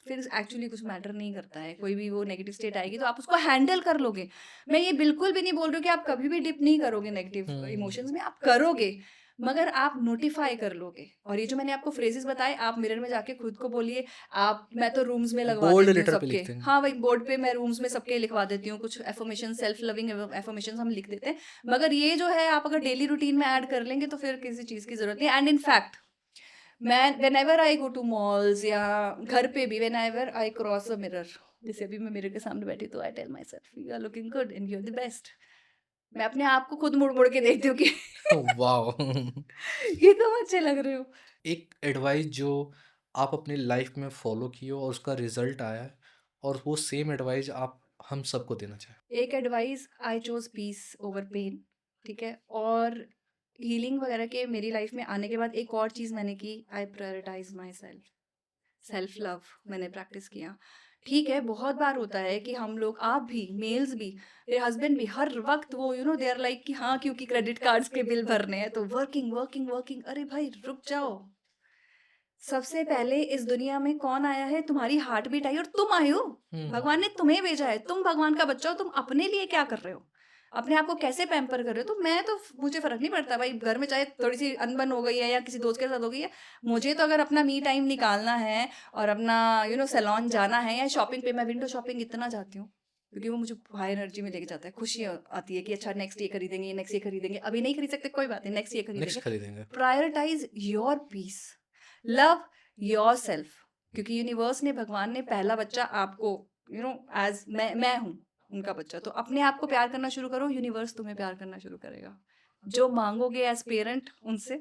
Speaker 1: फिर एक्चुअली कुछ मैटर नहीं करता है, कोई भी वो नेगेटिव स्टेट आएगी तो आप उसको हैंडल कर लोगे। मैं ये बिल्कुल भी नहीं बोल रही हूँ कि आप कभी भी डिप नहीं करोगे नेगेटिव इमोशंस में, आप करोगे मगर आप नोटिफाई कर लोगे। और ये जो मैंने आपको फ्रेजेस बताए, आप मिरर में जाके खुद को बोलिए। आप, मैं तो रूम्स में लगवा
Speaker 2: बोल्ड
Speaker 1: देती हूँ
Speaker 2: लेटर पे
Speaker 1: सबके,
Speaker 2: लिखते हैं।
Speaker 1: हाँ वही बोर्ड पे मैं रूम्स में सबके लिखवा देती हूँ कुछ एफर्मेशन, सेल्फ लविंग एफर्मेशन हम लिख देते हैं। मगर ये जो है आप अगर डेली रूटीन में ऐड कर लेंगे तो फिर किसी चीज़ की जरूरत नहीं। एंड इन फैक्ट मैं whenever I go to malls या घर पे भी, whenever I cross a mirror, जैसे अभी मैं मिरर के सामने बैठी तो I tell myself you are looking good and you are the best. मैं अपने आप को खुद मुड़ मुड़ के देखती हूँ कि
Speaker 2: वाओ!
Speaker 1: ये तुम अच्छे लग रहे हो।
Speaker 2: एक एडवाइस जो आप अपनी लाइफ में फॉलो किए हो और उसका रिजल्ट आया है और वो सेम एडवाइस आप हम सबको देना चाहें।
Speaker 1: एक advice, I chose peace over pain. ठीक है, और हीलिंग वगैरह के मेरी लाइफ में आने के बाद एक और चीज़ मैंने की, I prioritise my self, self love मैंने प्रैक्टिस किया। ठीक है, बहुत बार होता है कि हम लोग, आप भी, मेल्स भी, मेरे हस्बैंड भी, हर वक्त वो दे आर लाइक कि हाँ क्योंकि क्रेडिट कार्ड्स के बिल भरने हैं तो वर्किंग वर्किंग वर्किंग। अरे भाई रुक जाओ, सबसे पहले इस दुनिया में कौन आया है? तुम्हारी हार्ट बीट आई और तुम आए हो। भगवान ने तुम्हें भेजा है, तुम भगवान का बच्चा हो। तुम अपने लिए क्या कर रहे हो? अपने आप को कैसे पैम्पर कर रहे हो? तो मैं तो, मुझे फर्क नहीं पड़ता भाई, घर में चाहे थोड़ी सी अनबन हो गई है या किसी दोस्त के साथ हो गई है, मुझे तो अगर अपना मी टाइम निकालना है और अपना सैलून जाना है या शॉपिंग पे, मैं विंडो शॉपिंग इतना जाती हूँ क्योंकि वो मुझे हाई एनर्जी में लेके जाता है, खुशी आती है कि अच्छा नेक्स्ट ये खरीदेंगे, नेक्स्ट ये खरीदेंगे, अभी नहीं खरीद सकते कोई बात नहीं, नेक्स्ट ये
Speaker 2: नेक्स्ट
Speaker 1: खरीदेंगे।
Speaker 2: खरीदेंगे।
Speaker 1: Prioritize your peace, love yourself, क्योंकि यूनिवर्स ने, भगवान ने पहला बच्चा आपको एज मैं हूँ उनका बच्चा, तो अपने आप को प्यार करना शुरू करो, यूनिवर्स तुम्हें प्यार करना शुरू करेगा। जो मांगोगे एज पेरेंट उनसे,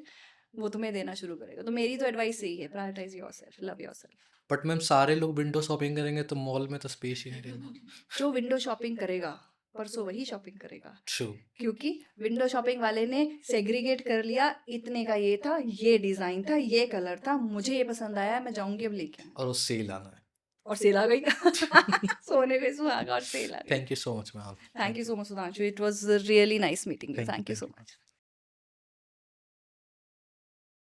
Speaker 1: वो तुम्हें देना शुरू करेगा। तो मेरी तो एडवाइस यही है, prioritize yourself, love yourself.
Speaker 2: But ma'am सारे लोग विंडो शॉपिंग करेंगे तो मॉल में तो स्पेस ही नहीं रहेगा।
Speaker 1: जो विंडो शॉपिंग करेगा परसों वही शॉपिंग करेगा,
Speaker 2: ट्रू।
Speaker 1: क्योंकि विंडो शॉपिंग वाले ने सेग्रीगेट कर लिया, इतने का ये था, ये डिजाइन था, ये कलर था, मुझे ये पसंद आया, मैं जाऊंगी अब लेके आऊं।
Speaker 2: और वो सेल आना है।
Speaker 1: और सेल आ गई। सोने पे सुहागा और सेल आ गई।
Speaker 2: Thank you so much ma'am.
Speaker 1: Thank you so much Sudhanshu, it was really nice meeting you,
Speaker 2: thank you
Speaker 1: thank you
Speaker 2: thank
Speaker 1: so
Speaker 2: you.
Speaker 1: Much.